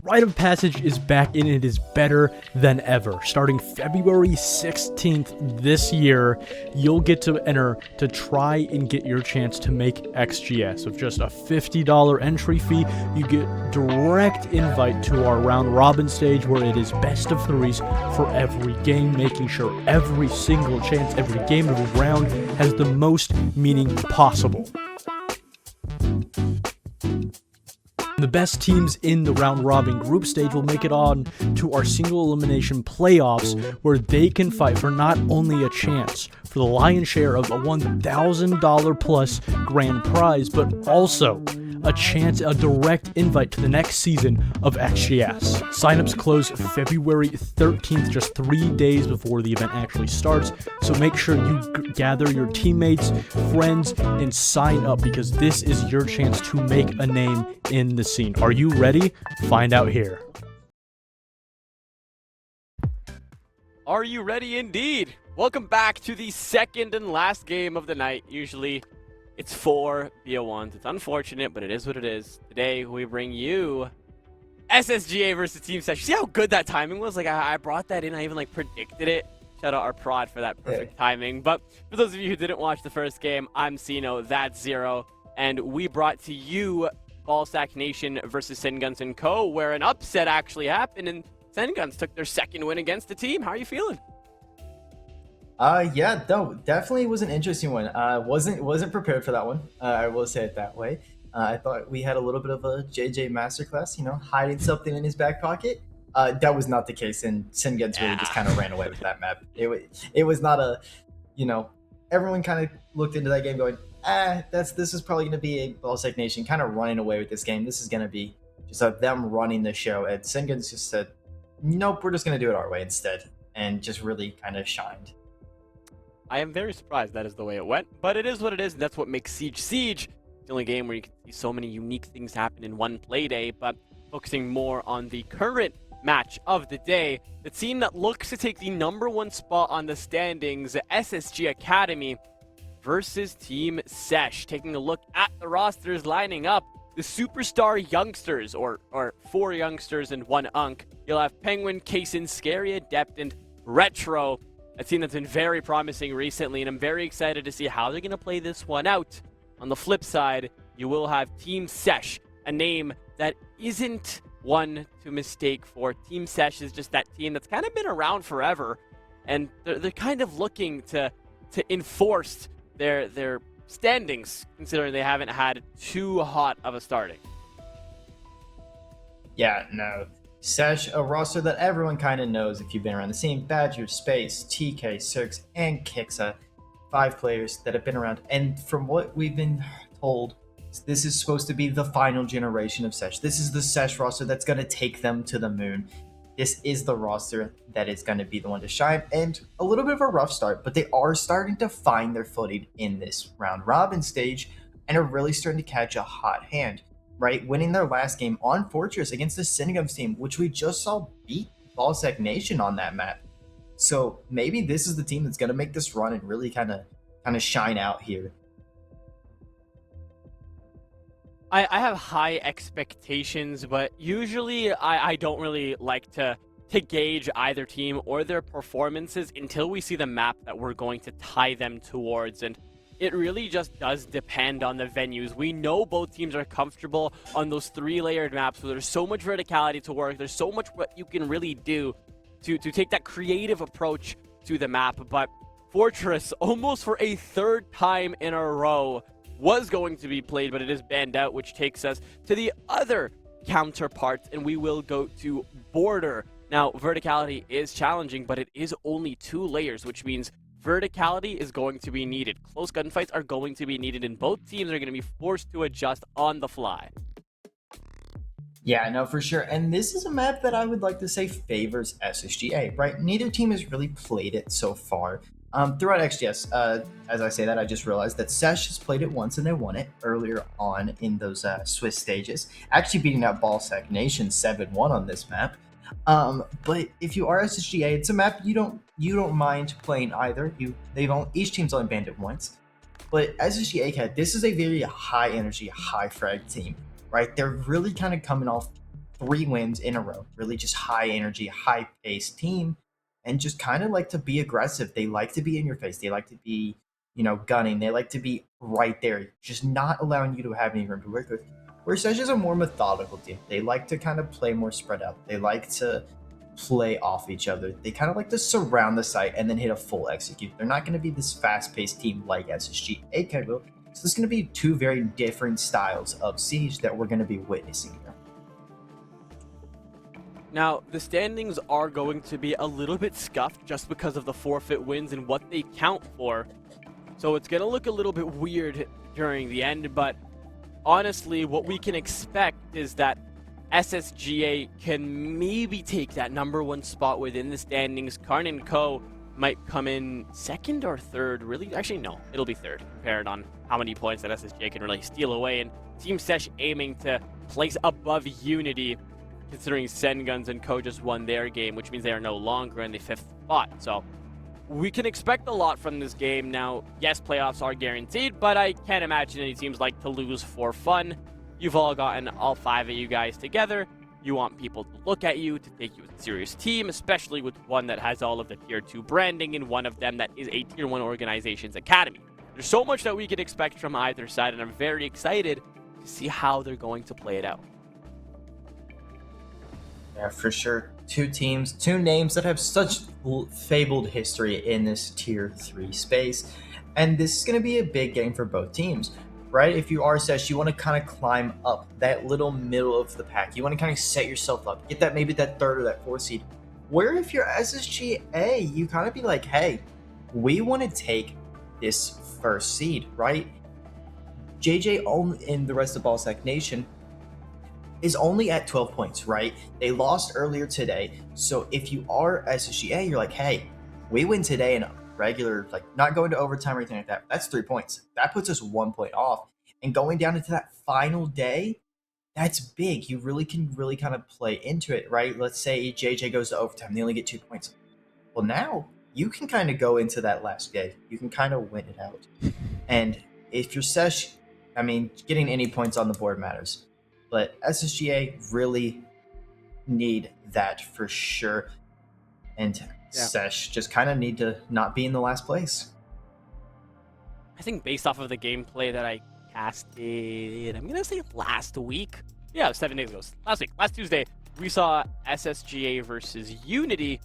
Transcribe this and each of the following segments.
Rite of Passage is back and it is better than ever. Starting February 16th this year, you'll get to enter to try and get your chance to make XGS. With just a $50 entry fee, you get direct invite to our round robin stage where it is best of threes for every game, making sure every single chance, every game, every round has the most meaning possible. The best teams in the round robin group stage will make it on to our single elimination playoffs, where they can fight for not only a chance for the lion's share of a $1,000 plus grand prize, but also a chance, a direct invite to the next season of XGS. Signups close February 13th, just 3 days before the event actually starts, so make sure you gather your teammates, friends, and sign up, because this is your chance to make a name in the scene. Are you ready? Find out here. Are you ready indeed? Welcome back to the second and last game of the night. Usually it's 4 BO1s. It's unfortunate, but it is what it is. Today we bring you SSGA versus TeamSESH. See how good that timing was? Like I brought that in. I even predicted it. Shout out our prod for that perfect timing. But for those of you who didn't watch the first game, I'm Sino, that's Zero, and we brought to you Ballsack Nation versus Senguns & Co., where an upset actually happened, and Senguns took their second win against the team. How are you feeling? Yeah, no, definitely was an interesting one. Wasn't prepared for that one. I will say it that way. I thought we had a little bit of a JJ masterclass, hiding something in his back pocket. That was not the case, and Senguns really just kind of ran away with that map. It was not a, everyone kind of looked into that game going, this is probably going to be a Ballsack Nation kind of running away with this game. This is going to be just them running the show. And Senguns just said, nope, we're just going to do it our way instead, and just really kind of shined. I am very surprised that is the way it went, but it is what it is, and that's what makes Siege the only game where you can see so many unique things happen in one Playday. But focusing more on the current match of the day, the team that looks to take the #1 spot on the standings, SSG Academy versus TeamSESH. Taking a look at the rosters lining up, the superstar youngsters, or 4 youngsters and 1 unk. You'll have Penguin, Kason, Scary Adept, and Retro. A team that's been very promising recently, and I'm very excited to see how they're going to play this one out. On the flip side, you will have TeamSESH, a name that isn't one to mistake for. TeamSESH is just that team that's kind of been around forever, and they're kind of looking to enforce their standings, considering they haven't had too hot of a starting. Yeah, no. Sesh, a roster that everyone kind of knows if you've been around the scene. Badger, Space, TK, Cirx, and Kixa. 5 players that have been around. And from what we've been told, this is supposed to be the final generation of Sesh. This is the Sesh roster that's going to take them to the moon. This is the roster that is going to be the one to shine. And a little bit of a rough start, but they are starting to find their footing in this round robin stage and are really starting to catch a hot hand. Right, winning their last game on Fortress against the Senguns team, which we just saw beat Ballsack Nation on that map. So maybe this is the team that's going to make this run and really kind of shine out here. I have high expectations, but usually I don't really like to gauge either team or their performances until we see the map that we're going to tie them towards. And it really just does depend on the venues. We know both teams are comfortable on those 3-layered maps where there's so much verticality to work. There's so much what you can really do to take that creative approach to the map. But Fortress, almost for a 3rd time in a row, was going to be played, but it is banned out, which takes us to the other counterpart, and we will go to Border. Now, verticality is challenging, but it is only 2 layers, which means verticality is going to be needed. Close gunfights are going to be needed, and both teams are going to be forced to adjust on the fly. Yeah, no, for sure. And this is a map that I would like to say favors SSGA, right? Neither team has really played it so far. Throughout XGS, as I say that, I just realized that Sesh has played it once and they won it earlier on in those Swiss stages, actually beating out Ballsack Nation 7-1 on this map. But if you are SSGA, it's a map you don't mind playing either. Each team's only banned it once. But SSG ACAD, this is a very high energy, high frag team, right? They're really kind of coming off 3 wins in a row. Really just high energy, high paced team, and just kind of like to be aggressive. They like to be in your face. They like to be, gunning. They like to be right there, just not allowing you to have any room to work with. Where SSG is a more methodical team. They like to kind of play more spread out. They like to play off each other. They kind of like to surround the site and then hit a full execute. They're not going to be this fast-paced team like SSG AK will. So there's going to be 2 very different styles of Siege that we're going to be witnessing here. Now, the standings are going to be a little bit scuffed just because of the forfeit wins and what they count for. So it's going to look a little bit weird during the end, but honestly, what we can expect is that SSGA can maybe take that number 1 spot within the standings. Karn and Co might come in 2nd or 3rd. Really? Actually, no. It'll be 3rd, compared on how many points that SSGA can really steal away. And TeamSESH aiming to place above Unity, considering Senguns and Co just won their game, which means they are no longer in the 5th spot. So we can expect a lot from this game. Now, yes, playoffs are guaranteed, but I can't imagine any teams like to lose for fun. You've all gotten all 5 of you guys together. You want people to look at you, to take you as a serious team, especially with one that has all of the Tier 2 branding and one of them that is a Tier 1 organization's academy. There's so much that we can expect from either side, and I'm very excited to see how they're going to play it out. Yeah, for sure. 2 teams, 2 names that have such fabled history in this Tier 3 space. And this is going to be a big game for both teams, right? If you are SESH, you want to kind of climb up that little middle of the pack. You want to kind of set yourself up, get that maybe that 3rd or that 4th seed. Where if you're SSGA, you kind of be like, hey, we want to take this 1st seed, right? JJ in the rest of Ballsack Nation is only at 12 points, right? They lost earlier today. So if you are SSGA, you're like, hey, we win today in a regular, like not going to overtime or anything like that. That's 3 points. That puts us 1 point off. And going down into that final day, that's big. You really can kind of play into it, right? Let's say JJ goes to overtime. They only get 2 points. Well, now you can kind of go into that last game. You can kind of win it out. And if you're SESH, I mean, getting any points on the board matters. But SSGA really need that for sure. And SESH just kind of need to not be in the last place. I think based off of the gameplay that I casted, I'm going to say last week. Yeah, 7 days ago. Last week. Last Tuesday, we saw SSGA versus Unity,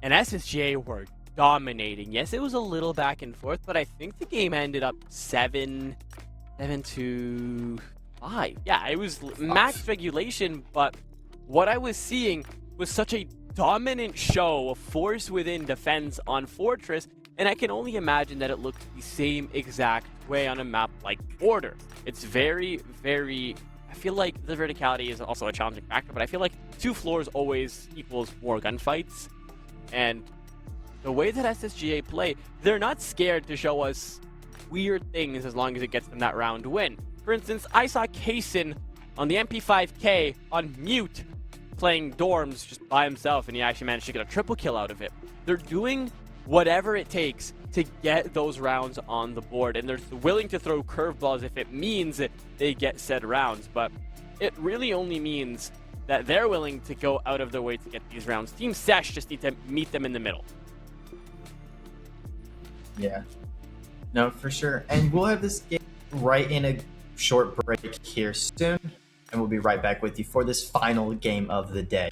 and SSGA were dominating. Yes, it was a little back and forth, but I think the game ended up 7-5. Yeah, it was max regulation, but what I was seeing was such a dominant show of force within defense on Fortress, and I can only imagine that it looked the same exact way on a map like Border. It's very, very... I feel like the verticality is also a challenging factor, but I feel like 2 floors always equals more gunfights, and the way that SSGA play, they're not scared to show us weird things as long as it gets them that round win. For instance, I saw Kaysen on the MP5K on mute playing Dorms just by himself, and he actually managed to get a triple kill out of it. They're doing whatever it takes to get those rounds on the board, and they're willing to throw curveballs if it means that they get said rounds, but it really only means that they're willing to go out of their way to get these rounds. TeamSESH just need to meet them in the middle. Yeah. No, for sure. And we'll have this game right in a short break here soon, and we'll be right back with you for this final game of the day.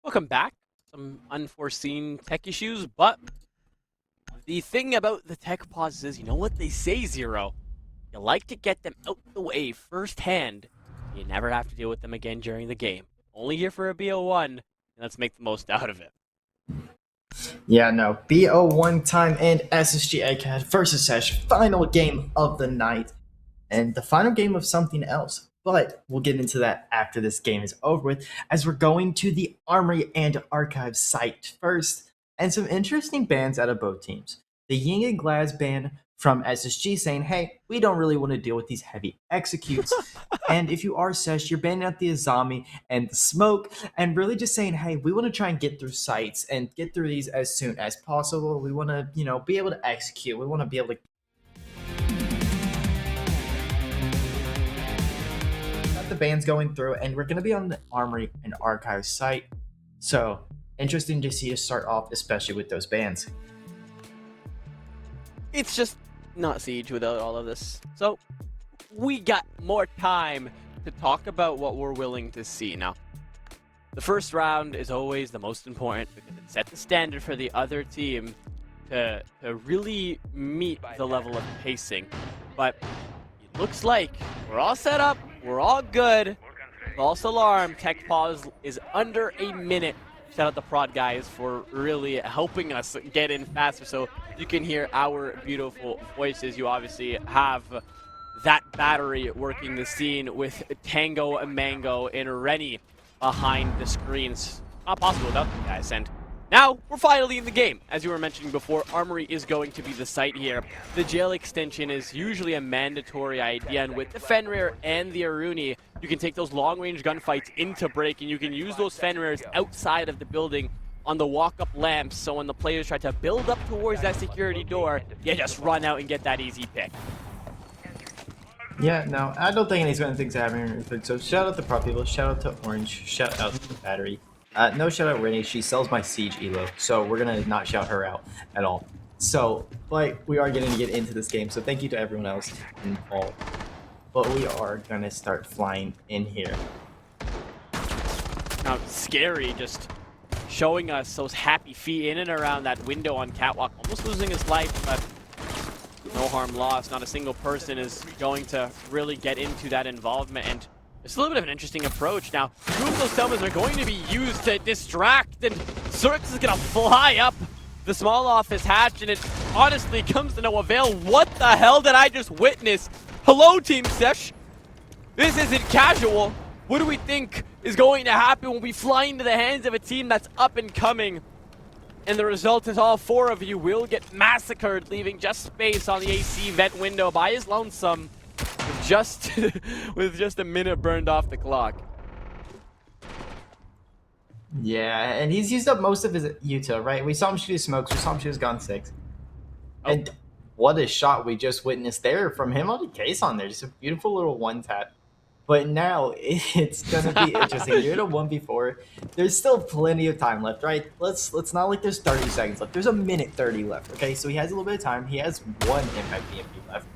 Welcome back. Some unforeseen tech issues, but the thing about the tech pauses is, you know what they say, Zero? You like to get them out the way firsthand. You never have to deal with them again during the game. Only here for a BO1, and let's make the most out of it. Yeah, no. BO1 time and SSG ACAD versus SESH. Final game of the night. And the final game of something else. But we'll get into that after this game is over with, as we're going to the Armory and Archive site first. And some interesting bans out of both teams. The Ying and Glaz ban from SSG saying, hey, we don't really want to deal with these heavy executes. And if you are SESH, you're banning out the Azami and the Smoke, and really just saying, hey, we want to try and get through sites and get through these as soon as possible. We want to, be able to execute. We want to be able to the bands going through, and we're going to be on the Armory and Archive site. So interesting to see us start off, especially with those bands. It's just not Siege without all of this. So we got more time to talk about what we're willing to see. Now, the first round is always the most important because it sets the standard for the other team to really meet the level of pacing. But it looks like we're all set up. We're all good. False alarm. Tech pause is under a minute. Shout out the prod guys for really helping us get in faster so you can hear our beautiful voices. You obviously have that battery working the scene with Tango, Mango, and Rennie behind the screens. Not possible without them guys. And now we're finally in the game. As you were mentioning before, Armory is going to be the site here. The jail extension is usually a mandatory idea, and with the Fenrir and the Aruni, you can take those long-range gunfights into break, and you can use those Fenrirs outside of the building on the walk-up lamps, so when the players try to build up towards that security door, you just run out and get that easy pick. Yeah, no, I don't think anything's happening. So shout out to Prop People, shout out to Orange, shout out to Battery. No shout out Rennie, she sells my Siege elo, so we're gonna not shout her out at all. So, but we are getting to get into this game, so thank you to everyone else involved. But we are gonna start flying in here. Now, Scary just showing us those happy feet in and around that window on Catwalk, almost losing his life, but no harm lost. Not a single person is going to really get into that involvement, and it's a little bit of an interesting approach. Now, two of those Selmas are going to be used to distract, and Zerx is going to fly up the small office hatch, and it honestly comes to no avail. What the hell did I just witness? Hello, TeamSESH. This isn't casual. What do we think is going to happen will be flying to the hands of a team that's up and coming. And the result is all 4 of you will get massacred, leaving just space on the AC vent window by his lonesome with just, with just a minute burned off the clock. Yeah, and he's used up most of his Utah, right? We saw him shoot his smokes, we saw him shoot his gun 6. Oh. And what a shot we just witnessed there from him on the case on there. Just a beautiful little one tap. But now it's gonna be interesting. You're at a 1v4. There's still plenty of time left, right? Let's not like there's 30 seconds left. There's a minute 30 left. Okay, so he has a little bit of time. He has 1 impact BMP left,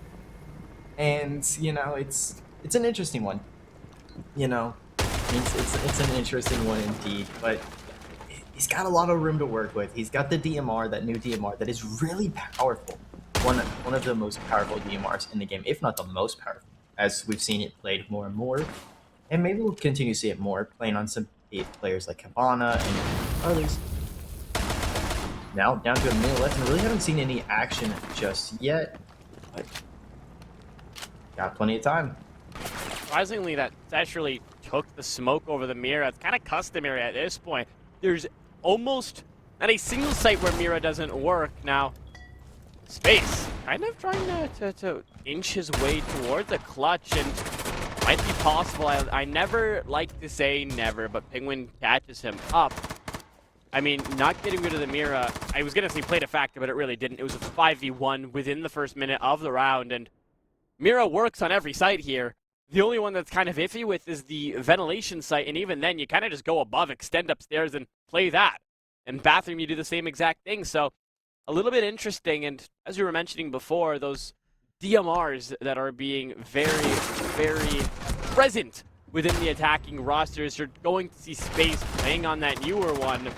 and you know it's an interesting one. You know, it's an interesting one indeed. But he's got a lot of room to work with. He's got the DMR, that new DMR that is really powerful. One of the most powerful DMRs in the game, if not the most powerful, as we've seen it played more and more. And maybe we'll continue to see it more, playing on some players like Cabana and others. Now, down to a minute left, and really haven't seen any action just yet, but got plenty of time. Surprisingly, that SSG really took the smoke over the Mira. It's kind of customary at this point. There's almost not a single site where Mira doesn't work. Now, Space kind of trying to inch his way towards a clutch, and might be possible. I never like to say never, but Penguin catches him up. I mean, not getting rid of the Mira, I was going to say played a factor, but it really didn't. It was a 5v1 within the first minute of the round, and Mira works on every site here. The only one that's kind of iffy with is the ventilation site, and even then, you kind of just go above, extend upstairs, and play that. And bathroom, you do the same exact thing, so a little bit interesting. And as you were mentioning before, those DMRs that are being very, very present within the attacking rosters, you're going to see Space playing on that newer one.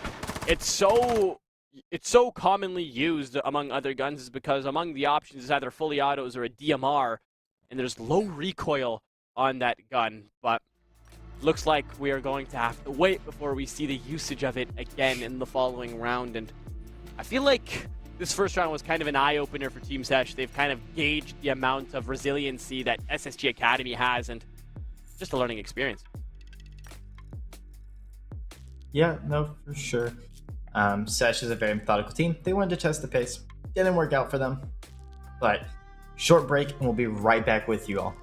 It's so commonly used among other guns is because among the options is either fully autos or a DMR, and there's low recoil on that gun. But looks like we are going to have to wait before we see the usage of it again in the following round. And I feel like this first round was kind of an eye-opener for TeamSESH. They've kind of gauged the amount of resiliency that SSG Academy has, and just a learning experience. Yeah, no, for sure. SSG is a very methodical team. They wanted to test the pace. Didn't work out for them. But short break, and we'll be right back with you all.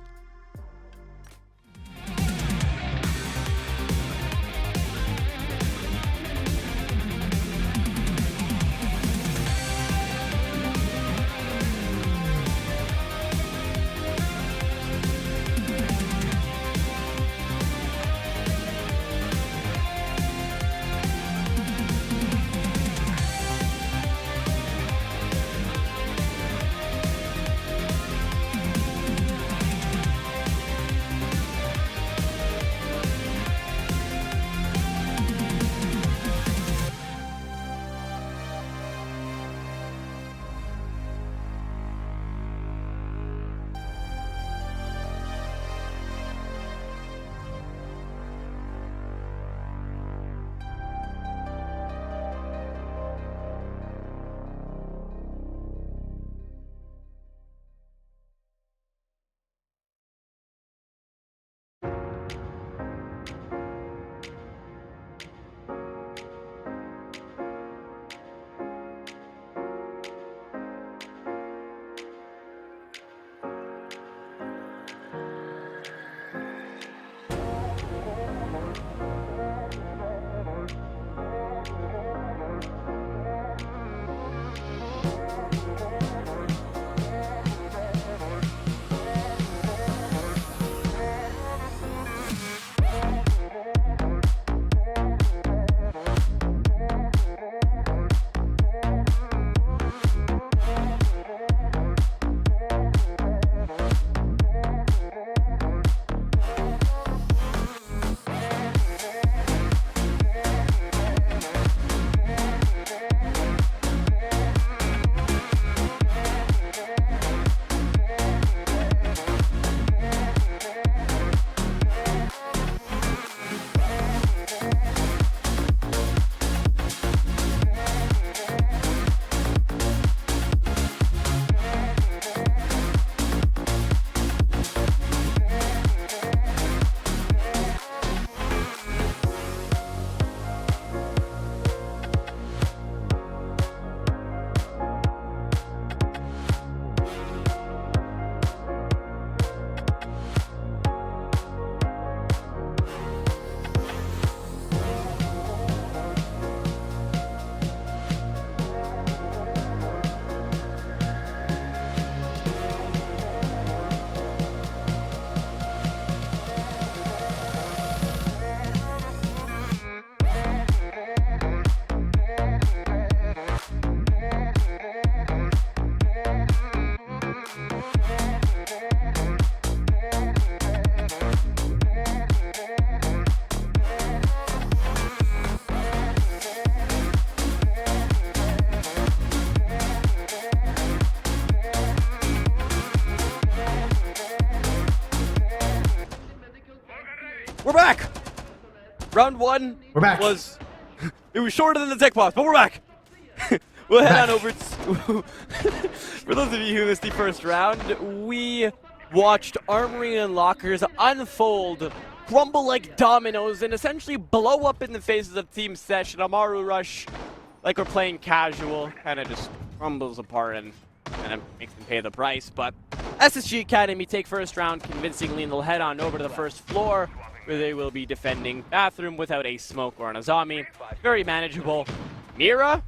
round one We're back. was it was shorter than the tech pause, but we're back. We'll head on over to for those of you who missed the first round, we watched Armory and Lockers unfold, crumble like dominoes, and essentially blow up in the faces of TeamSESH. And Amaru Rush, like we're playing casual, kind of just crumbles apart and kind of makes them pay the price. But SSG Academy take first round convincingly, and they'll head on over to the first floor, where they will be defending Bathroom without a smoke or an Azami. Very manageable. Mira,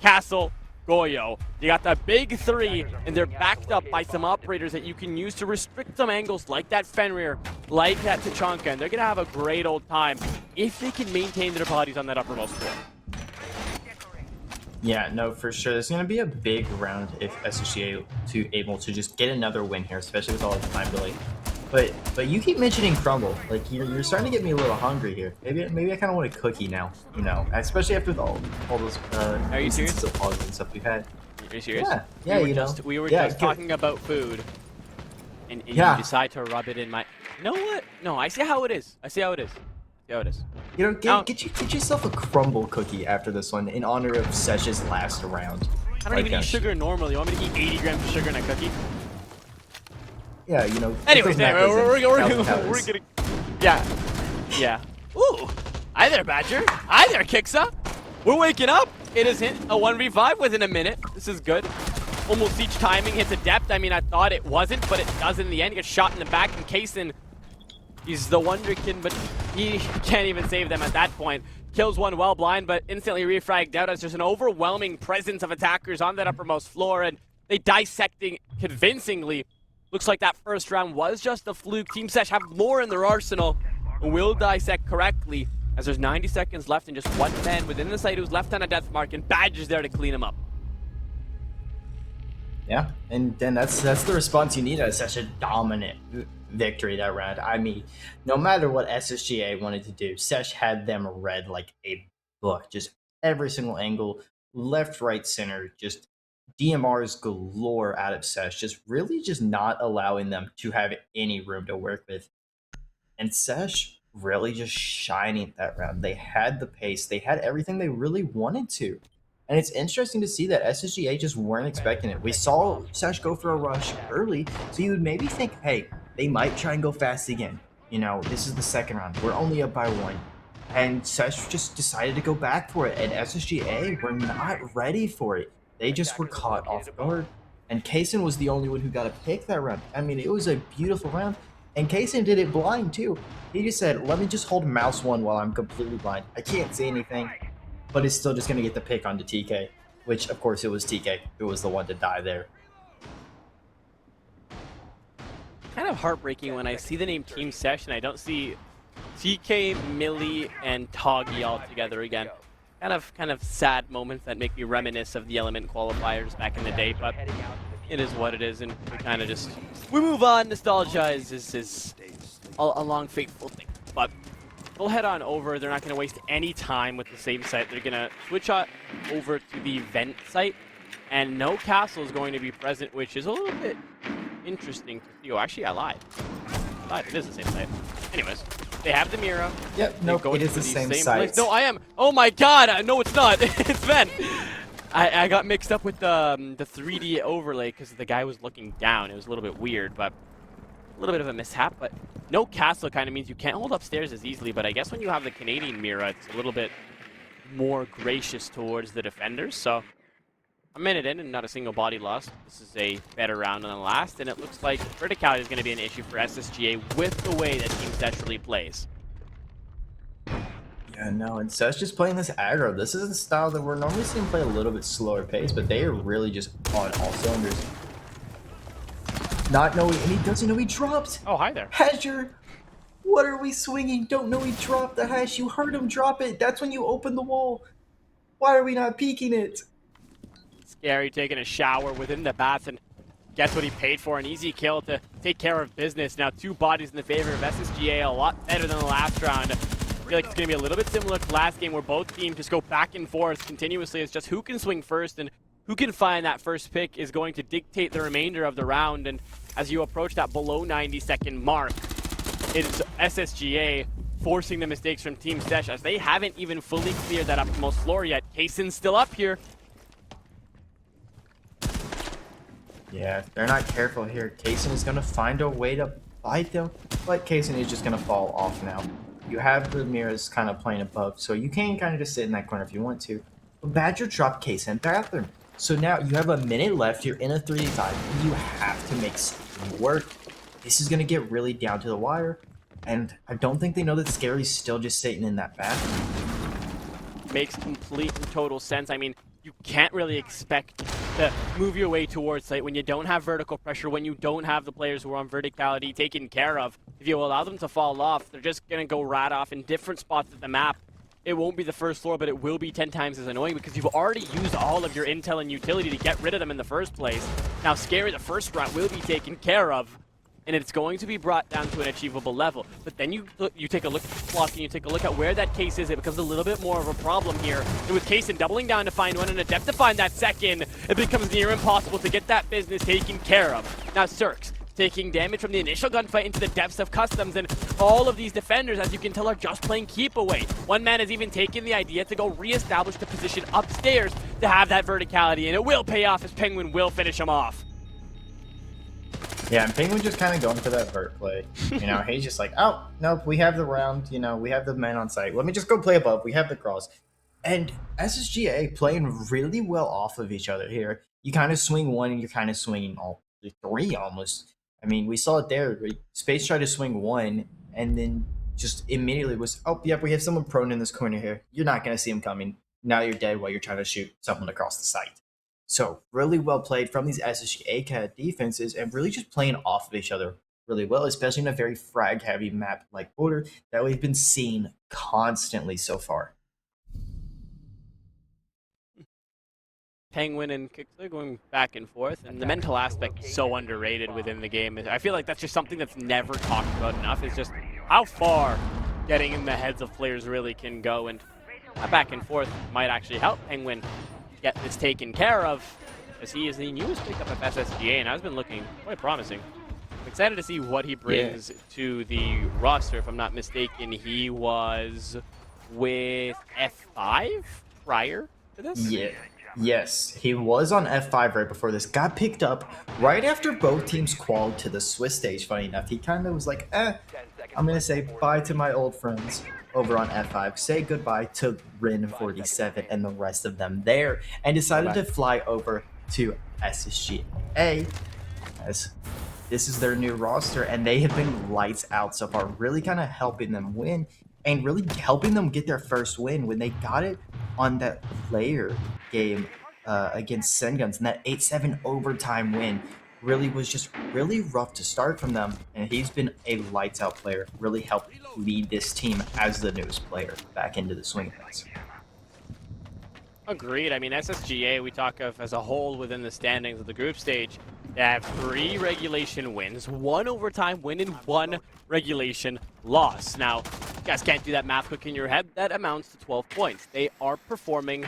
Castle, Goyo. You got the big three, and they're backed up by some operators that you can use to restrict some angles, like that Fenrir, like that Tachanka, and they're going to have a great old time if they can maintain their bodies on that uppermost floor. Yeah, no, for sure. There's going to be a big round if SSG able to just get another win here, especially with all the time delay. But you keep mentioning crumble. Like you're starting to get me a little hungry here. Maybe I kind of want a cookie now. You know, especially after all those Are you serious? instances of pauses and stuff we've had. Are you serious? Yeah, We were just talking about food, and you decide to rub it in my. You know what? No, I see how it is. You know, get yourself a crumble cookie after this one in honor of Sesh's last round. I don't even eat sugar normally. You want me to eat 80 grams of sugar in a cookie? Yeah, you know. Anyways, we're gonna. Yeah. Ooh. Hi there, Badger. Hi there, Kiksa. We're waking up. It is a 1v5 within a minute. This is good. Almost each timing hits a depth. I mean, I thought it wasn't, but it does in the end. He gets shot in the back, and Kaysen, he's the Wonderkin, but he can't even save them at that point. Kills one well blind, but instantly refragged out as there's an overwhelming presence of attackers on that uppermost floor, and they dissecting convincingly. Looks like that first round was just a fluke. TeamSESH have more in their arsenal. Will dissect correctly as there's 90 seconds left and just one man within the site who's left on a death mark, and Badger's there to clean him up. Yeah, and then that's the response you need at such a dominant victory that round. I mean, no matter what SSGA wanted to do, Sesh had them read like a book. Just every single angle, left, right, center, just DMRs galore out of Sesh, just really just not allowing them to have any room to work with. And Sesh really just shining that round. They had the pace, they had everything they really wanted to. And it's interesting to see that SSGA just weren't expecting it. We saw Sesh go for a rush early, so you would maybe think, hey, they might try and go fast again. You know, this is the second round. We're only up by one. And Sesh just decided to go back for it, and SSGA were not ready for it. They just were caught off guard. And Kaysen was the only one who got a pick that round. I mean, it was a beautiful round. And Kaysen did it blind, too. He just said, let me just hold mouse one while I'm completely blind. I can't see anything. But it's still just going to get the pick onto TK. Which, of course, it was TK who was the one to die there. Kind of heartbreaking when I see the name TeamSESH and I don't see TK, Millie, and Toggy all together again. Kind of sad moments that make me reminisce of the Element qualifiers back in the day, but it is what it is, and we kind of just we move on. Nostalgize is a long, fateful thing, but we'll head on over. They're not going to waste any time with the same site. They're going to switch over to the vent site, and no castle is going to be present, which is a little bit interesting to see. Oh, actually, I lied. It is the same site. Anyways, they have the Mira. Yep, nope, it is the same site. Place. No, I am. Oh my god, no, it's not. It's vent. I got mixed up with the 3D overlay because the guy was looking down. It was a little bit weird, but a little bit of a mishap. But no castle kind of means you can't hold upstairs as easily. But I guess when you have the Canadian Mira, it's a little bit more gracious towards the defenders. So a minute in and not a single body lost. This is a better round than the last, and it looks like verticality is going to be an issue for SSGA with the way that TeamSESH really plays. Yeah, no, and Sesh just playing this aggro. This is a style that we're normally seeing play a little bit slower pace, but they are really just on all cylinders. Not knowing, and he doesn't know he dropped. Oh, hi there. Hedger, what are we swinging? Don't know he dropped the hash. You heard him drop it. That's when you open the wall. Why are we not peeking it? Scary taking a shower within the bath and gets what he paid for. An easy kill to take care of business. Now 2 bodies in the favor of SSGA, a lot better than the last round. I feel like it's going to be a little bit similar to last game where both teams just go back and forth continuously. It's just who can swing first and who can find that first pick is going to dictate the remainder of the round. And as you approach that below 90-second mark, it's SSGA forcing the mistakes from TeamSESH as they haven't even fully cleared that uppermost floor yet. Kaysen's still up here. Yeah, if they're not careful here, Kaysen is going to find a way to bite them, but Kaysen is just going to fall off now. You have the mirrors kind of playing above, so you can kind of just sit in that corner if you want to. But Badger dropped Kaysen bathroom. So now you have a minute left, you're in a 3v5, you have to make something work. This is going to get really down to the wire, and I don't think they know that Scary's still just sitting in that bathroom. Makes complete and total sense. I mean, you can't really expect to move your way towards site when you don't have vertical pressure, when you don't have the players who are on verticality taken care of. If you allow them to fall off, they're just going to go right off in different spots of the map. It won't be the first floor, but it will be 10 times as annoying because you've already used all of your intel and utility to get rid of them in the first place. Now, Scary, the first round, will be taken care of, and it's going to be brought down to an achievable level. But then you take a look at the clock and you take a look at where that case is. It becomes a little bit more of a problem here. And with Kaysen doubling down to find one and Adept to find that second, it becomes near impossible to get that business taken care of. Now, Cirx taking damage from the initial gunfight into the depths of customs, and all of these defenders, as you can tell, are just playing keep away. One man has even taken the idea to go re-establish the position upstairs to have that verticality, and it will pay off as Penguin will finish him off. Yeah, and Penguin just kind of going for that vert play. You know, he's just like, oh, nope, we have the round, you know, we have the men on site. Let me just go play above. We have the cross. And SSGA playing really well off of each other here. You kind of swing one and you're kind of swinging all three almost. I mean, we saw it there. Right? Space tried to swing one and then just immediately was, oh, yep, we have someone prone in this corner here. You're not going to see him coming. Now you're dead while you're trying to shoot someone across the site. So really well played from these SSG ACAD defenses and really just playing off of each other really well, especially in a very frag-heavy map like Border that we've been seeing constantly so far. Penguin and Kixler going back and forth, and the mental aspect is so underrated within the game. I feel like that's just something that's never talked about enough, is just how far getting in the heads of players really can go, and that back and forth might actually help Penguin get this taken care of, as he is the newest pickup of SSGA and has been looking quite promising. I'm excited to see what he brings to the roster. If I'm not mistaken, he was with F5 prior to this? Yeah. Yes, he was on F5 right before this. Got picked up right after both teams qualified to the Swiss stage, funny enough. He kind of was like, I'm going to say bye to my old friends over on F5. Say goodbye to Rin47 and the rest of them there. And decided to fly over to SSGA as this is their new roster. And they have been lights out so far. Really kind of helping them win. And really helping them get their first win when they got it on that player game against Senguns. And that 8-7 overtime win really was just really rough to start from them. And he's been a lights out player, really helped lead this team as the newest player back into the swing of things. Agreed. I mean, SSGA, we talk of as a whole within the standings of the group stage. They have 3 regulation wins, 1 overtime win, and 1 regulation loss. Now, you guys can't do that math quick in your head. That amounts to 12 points. They are performing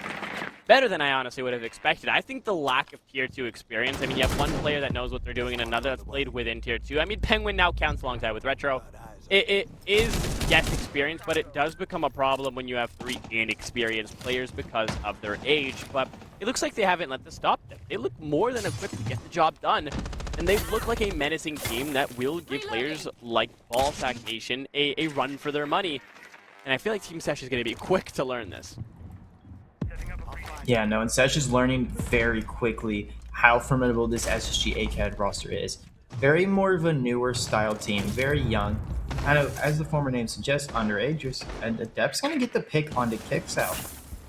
better than I honestly would have expected. I think the lack of Tier 2 experience, I mean, you have one player that knows what they're doing and another that's played within Tier 2. I mean, Penguin now counts alongside with Retro. It is, yes, experience, but it does become a problem when you have 3 inexperienced players because of their age. But it looks like they haven't let this stop them. They look more than equipped to get the job done, and they look like a menacing team that will give players like Ballsack Nation a run for their money. And I feel like TeamSESH is going to be quick to learn this. Yeah, no, and Sesh is learning very quickly how formidable this SSG ACAD roster is. Very more of a newer style team, very young. Kind of, as the former name suggests, underagers. And Adept's going to get the pick onto kicks out.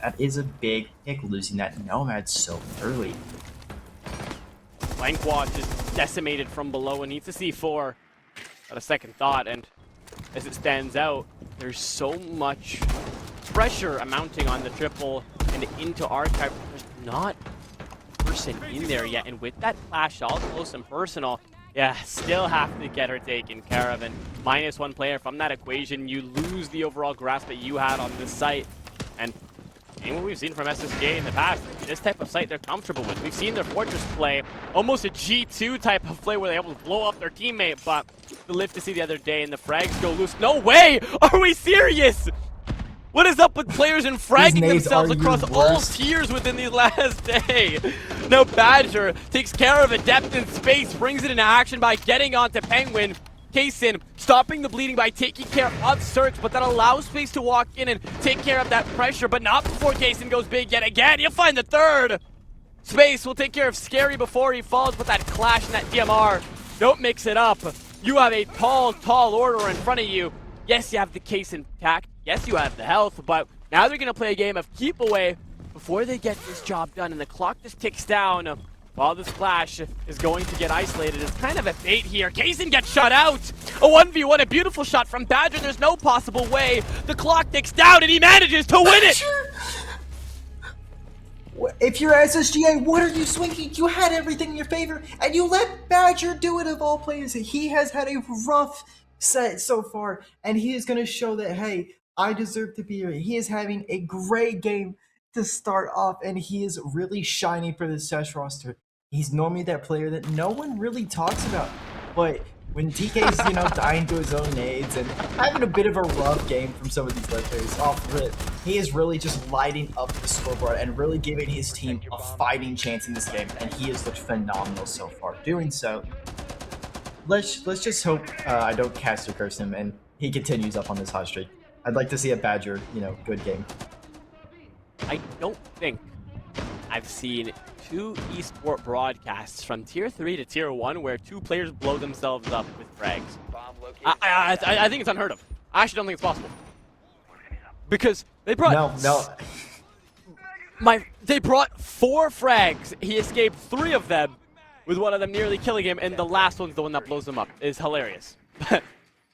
That is a big pick, losing that Nomad so early. Blankwatch is decimated from below and needs a C4 at a second thought. And as it stands out, there's so much pressure amounting on the triple and into Archive. There's not a person in there yet. And with that clash all close and personal, yeah, still have to get her taken care of. And -1 player from that equation, you lose the overall grasp that you had on this site. And And what we've seen from SSG in the past, this type of site they're comfortable with. We've seen their Fortress play, almost a G2 type of play where they're able to blow up their teammate, but the lift to see the other day and the frags go loose. No way! Are we serious? What is up with players and fragging themselves across all tiers within the last day? Now Badger takes care of Adept in space, brings it into action by getting onto Penguin. Kaysen stopping the bleeding by taking care of Search, but that allows Space to walk in and take care of that pressure, but not before Kaysen goes big yet again. He'll find the third. Space will take care of Scary before he falls, but that clash and that DMR, don't mix it up. You have a tall order in front of you. Yes, you have the Kaysen tact. Yes, you have the health, but now they're going to play a game of keep away before they get this job done, and the clock just ticks down. While this Clash is going to get isolated, it's kind of a bait here. Kaysen gets shut out! A 1v1, a beautiful shot from Badger. There's no possible way. The clock ticks down and he manages to win it! If you're SSGA, what are you swinging? You had everything in your favor, and you let Badger do it of all players. He has had a rough set so far, and he is going to show that, hey, I deserve to be here. He is having a great game to start off, and he is really shining for the SESH roster. He's normally that player that no one really talks about, but when TK's, dying to his own nades and having a bit of a rough game from some of these left players off rip, he is really just lighting up the scoreboard and really giving his team a fighting chance in this game, and he has looked phenomenal so far doing so. Let's just hope I don't cast or curse him and he continues up on this hot streak. I'd like to see a Badger, good game. I don't think I've seen two esport broadcasts from tier 3 to tier 1 where two players blow themselves up with frags. I think it's unheard of. I actually don't think it's possible. Because they brought... They brought 4 frags. He escaped 3 of them, with one of them nearly killing him, and the last one's the one that blows him up. It's hilarious.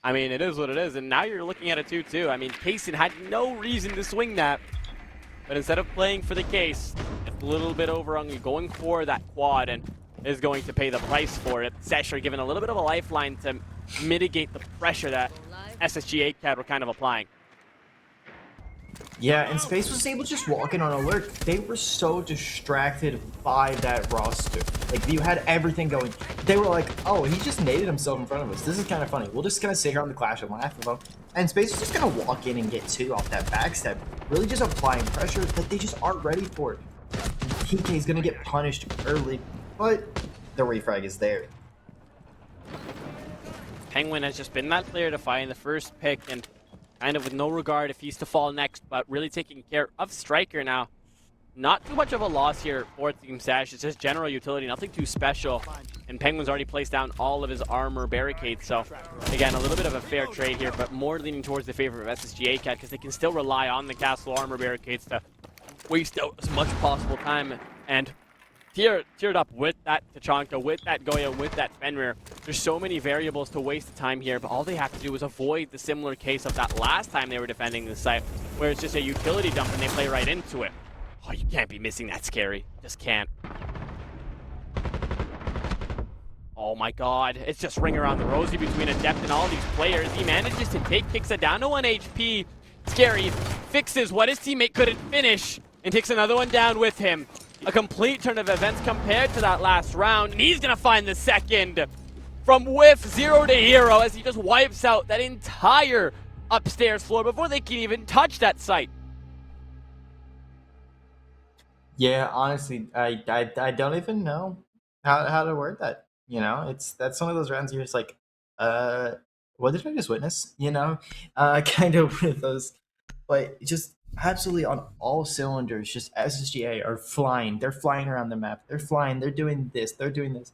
I mean, it is what it is, and now you're looking at a 2-2. I mean, Kaysen had no reason to swing that, but instead of playing for the case, it's a little bit overhung, going for that quad, and is going to pay the price for it. SESH are given a little bit of a lifeline to mitigate the pressure that SSG 8CAD were kind of applying. Yeah, and Space was able to just walk in on alert. They were so distracted by that roster. Like, you had everything going. They were like, oh, he just naded himself in front of us. This is kind of funny. We'll just kind of sit here on the Clash and laugh about him. And Space was just going to walk in and get 2 off that backstep, really just applying pressure that they just aren't ready for it. TK is going to get punished early, but the refrag is there. Penguin has just been that player to find the first pick, and kind of with no regard if he's to fall next, but really taking care of Striker now. Not too much of a loss here for TeamSESH. It's just general utility, nothing too special. And Penguin's already placed down all of his armor barricades, so again, a little bit of a fair trade here, but more leaning towards the favor of SSG 8CAD because they can still rely on the castle armor barricades to waste out as much possible time. And tiered up with that Tachanka, with that Goya, with that Fenrir. There's so many variables to waste the time here, but all they have to do is avoid the similar case of that last time they were defending the site, where it's just a utility dump and they play right into it. Oh, you can't be missing that, Scary. Just can't. Oh my god, it's just ring around the rosy between Adept and all these players. He manages to take Kixa down to 1 HP. Scary fixes what his teammate couldn't finish and takes another one down with him. A complete turn of events compared to that last round, and he's gonna find the second from whiff 0 to hero as he just wipes out that entire upstairs floor before they can even touch that site. Yeah, honestly, I don't even know how to word that. That's one of those rounds you're just like, what did I just witness? Kind of with those, but just absolutely on all cylinders. Just SSGA are flying. They're flying around the map. They're flying. They're doing this. They're doing this,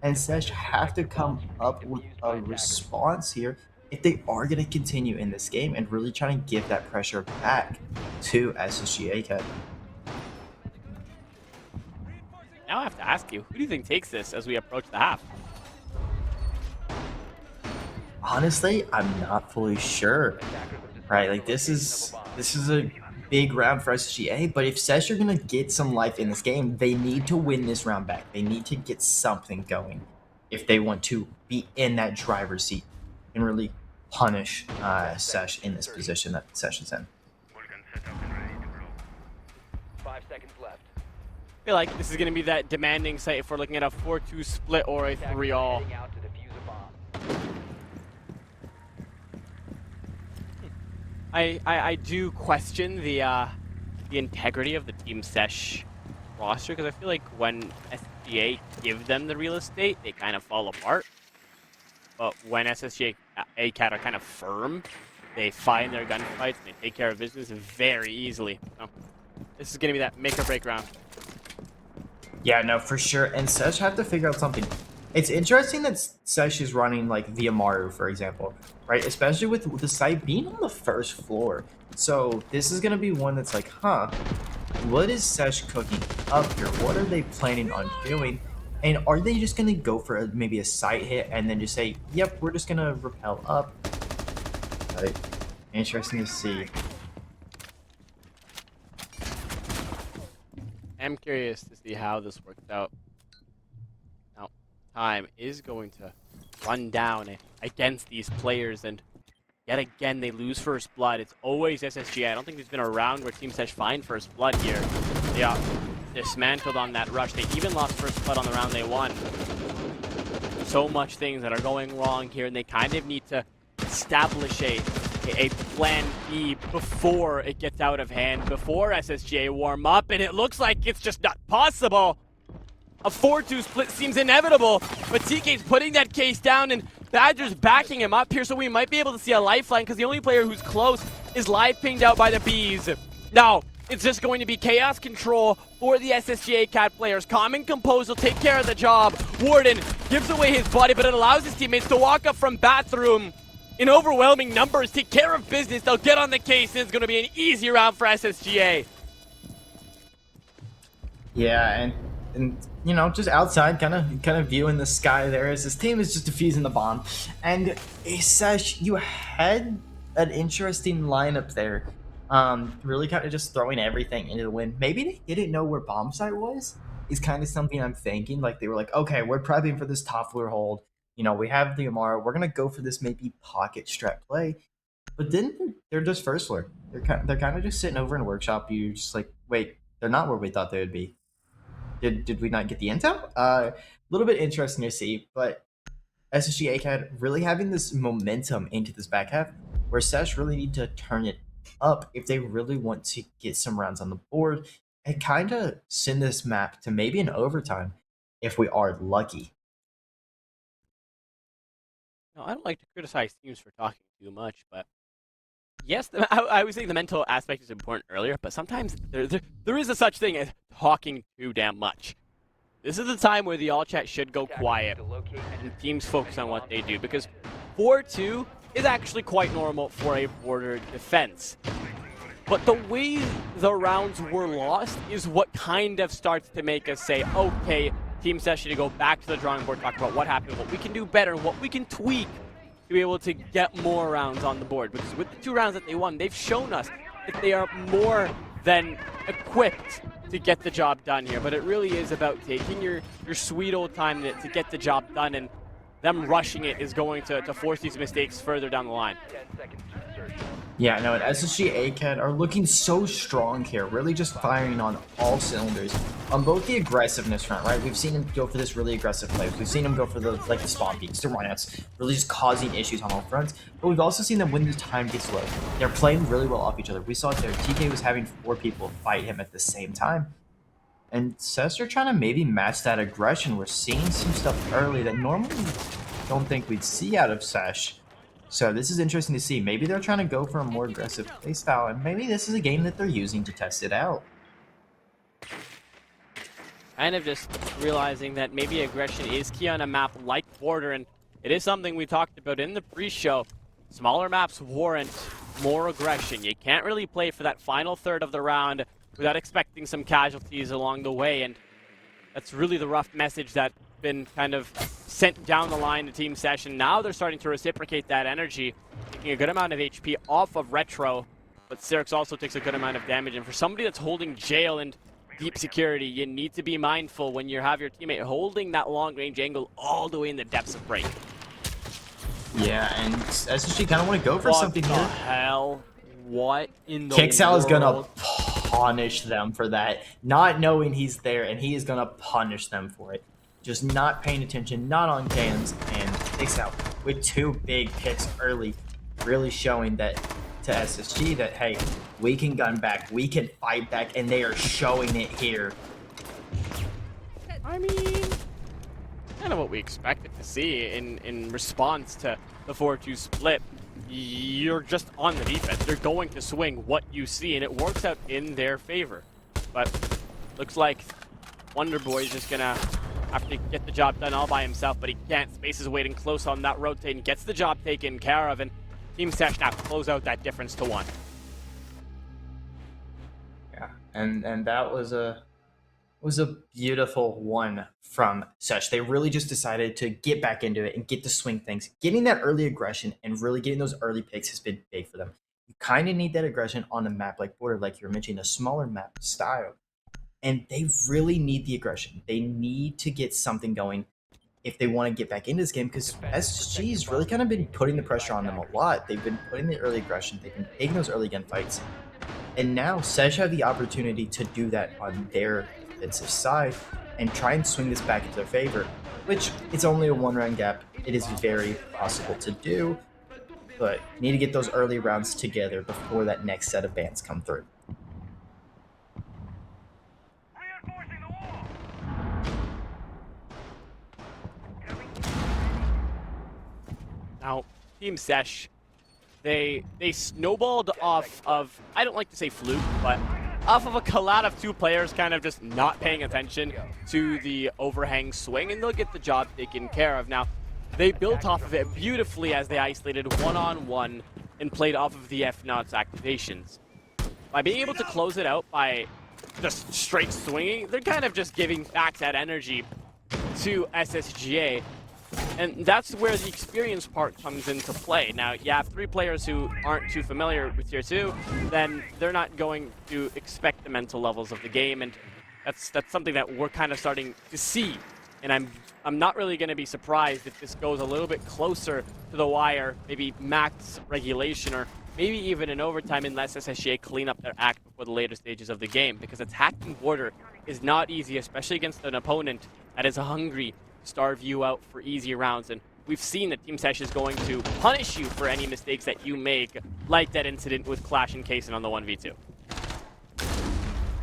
and SESH have to come up with a response here if they are going to continue in this game and really try to give that pressure back to SSG 8CAD. Now I have to ask you, who do you think takes this as we approach the half? Honestly, I'm not fully sure. Right, like this is a big round for SSGA, but if SESH are gonna get some life in this game, they need to win this round back. They need to get something going if they want to be in that driver's seat and really punish SESH in this position that SESH is in. 5 seconds left. I feel like this is going to be that demanding site if we're looking at a 4-2 split or a 3-all. Heading out to defuse a bomb. I do question the integrity of the TeamSESH roster, because I feel like when SGA give them the real estate, they kind of fall apart. But when SSG ACAT are kind of firm, they find their gunfights and they take care of business very easily. So this is going to be that make or break round. Yeah, no, for sure. And SESH have to figure out something. It's interesting that SESH is running like the Amaru, for example, right? Especially with the site being on the first floor. So this is going to be one that's like, huh, what is SESH cooking up here? What are they planning on doing? And are they just going to go for maybe a site hit and then just say, yep, we're just going to rappel up? Right. Interesting to see. I'm curious to see how this works out. Now, time is going to run down against these players, and yet again they lose first blood. It's always SSG. I don't think there's been a round where TeamSESH find first blood here. They are dismantled on that rush. They even lost first blood on the round they won. So much things that are going wrong here, and they kind of need to establish a plan B before it gets out of hand, before SSGA warm up, and it looks like it's just not possible. A 4-2 split seems inevitable, but TK's putting that case down, and Badger's backing him up here, so we might be able to see a lifeline, because the only player who's close is live pinged out by the Bees. Now, it's just going to be chaos control for the SSGA cat players. Calm and compose will take care of the job. Warden gives away his body, but it allows his teammates to walk up from bathroom in overwhelming numbers, take care of business. They'll get on the case, and it's going to be an easy round for SSGA. Yeah, and you know, just outside, kind of viewing the sky there as his team is just defusing the bomb. And SESH, you had an interesting lineup there. Really kind of just throwing everything into the wind. Maybe they didn't know where bomb site was, is kind of something I'm thinking. Like, they were like, okay, we're prepping for this top floor hold. You know, we have the Amara. We're gonna go for this maybe pocket strat play, but then they're just first floor. They're kind of just sitting over in workshop. You just like, wait, they're not where we thought they would be. Did we not get the intel? A little bit interesting to see, but SSG ACAD really having this momentum into this back half, where SESH really need to turn it up if they really want to get some rounds on the board and kind of send this map to maybe an overtime if we are lucky. No, I don't like to criticize teams for talking too much, but yes, I was saying the mental aspect is important earlier, but sometimes there is a such thing as talking too damn much. This is the time where the all chat should go quiet and teams focus on what they do, because 4-2 is actually quite normal for a border defense. But the way the rounds were lost is what kind of starts to make us say, okay, TeamSESH to go back to the drawing board, talk about what happened, what we can do better, what we can tweak to be able to get more rounds on the board. Because with the 2 rounds that they won, they've shown us that they are more than equipped to get the job done here. But it really is about taking your sweet old time to get the job done, and them rushing it is going to force these mistakes further down the line. 10 seconds to insertion. Yeah, no, and SSG ACAD are looking so strong here, really just firing on all cylinders on both the aggressiveness front, right? We've seen them go for this really aggressive play. We've seen them go for the spawn peaks, the runouts, really just causing issues on all fronts. But we've also seen them when the time gets low. They're playing really well off each other. We saw it there. TK was having 4 people fight him at the same time. And SESH are trying to maybe match that aggression. We're seeing some stuff early that normally don't think we'd see out of SESH. So this is interesting to see. Maybe they're trying to go for a more aggressive playstyle, and maybe this is a game that they're using to test it out. Kind of just realizing that maybe aggression is key on a map like Border, and it is something we talked about in the pre-show. Smaller maps warrant more aggression. You can't really play for that final third of the round without expecting some casualties along the way, and that's really the rough message that's been kind of sent down the line to TeamSESH, and now they're starting to reciprocate that energy, taking a good amount of HP off of Retro, but Syrix also takes a good amount of damage, and for somebody that's holding jail and deep security, you need to be mindful when you have your teammate holding that long-range angle all the way in the depths of break. Yeah, and SSG kind of want to go for something What the here. hell? What in the Kixal is gonna world? punish them for that, not knowing he's there, and he is going to punish them for it. Just not paying attention, not on cams, and takes out with 2 big picks early, really showing that to SSG that, hey, we can gun back, we can fight back, and they are showing it here. I mean, kind of what we expected to see in response to the 4-2 split. You're just on the defense. They're going to swing what you see, and it works out in their favor. But looks like Wonder Boy is just gonna have to get the job done all by himself, but he can't. Space is waiting close on that rotate and gets the job taken care of, and TeamSESH now close out that difference to 1. Yeah, and that was a beautiful one from SESH. They really just decided to get back into it and get to swing things. Getting that early aggression and really getting those early picks has been big for them. You kind of need that aggression on a map like Border, like you were mentioning, a smaller map style. And they really need the aggression. They need to get something going if they want to get back into this game, because SSG's really kind of been putting the pressure on them a lot. They've been putting the early aggression. They've been taking those early gunfights. And now SESH have the opportunity to do that on their defensive side and try and swing this back into their favor, which it's only a 1-round gap. It is very possible to do, but you need to get those early rounds together before that next set of bans come through. Now, TeamSESH, they snowballed off of, I don't like to say fluke, but off of a collab of 2 players kind of just not paying attention to the overhang swing, and they'll get the job taken care of. Now, they built off of it beautifully as they isolated 1-on-1 and played off of the F-Nauts activations. By being able to close it out by just straight swinging, they're kind of just giving back that energy to SSGA. And that's where the experience part comes into play. Now, you have 3 players who aren't too familiar with Tier 2, then they're not going to expect the mental levels of the game, and that's something that we're kind of starting to see. And I'm not really going to be surprised if this goes a little bit closer to the wire, maybe max regulation, or maybe even in overtime, unless SSGA clean up their act before the later stages of the game, because attacking Border is not easy, especially against an opponent that is hungry to starve you out for easy rounds. And we've seen that TeamSESH is going to punish you for any mistakes that you make, like that incident with Clash and Kaysen on the 1v2.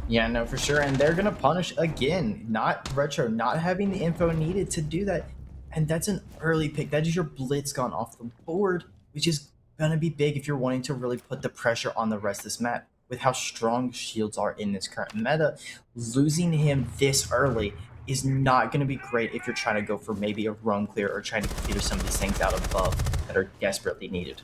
Yeah, no, for sure. And they're going to punish again. Not Retro, not having the info needed to do that. And that's an early pick. That is your blitz gone off the board, which is going to be big if you're wanting to really put the pressure on the rest of this map. With how strong shields are in this current meta, losing him this early is not going to be great if you're trying to go for maybe a roam clear or trying to clear some of these things out above that are desperately needed.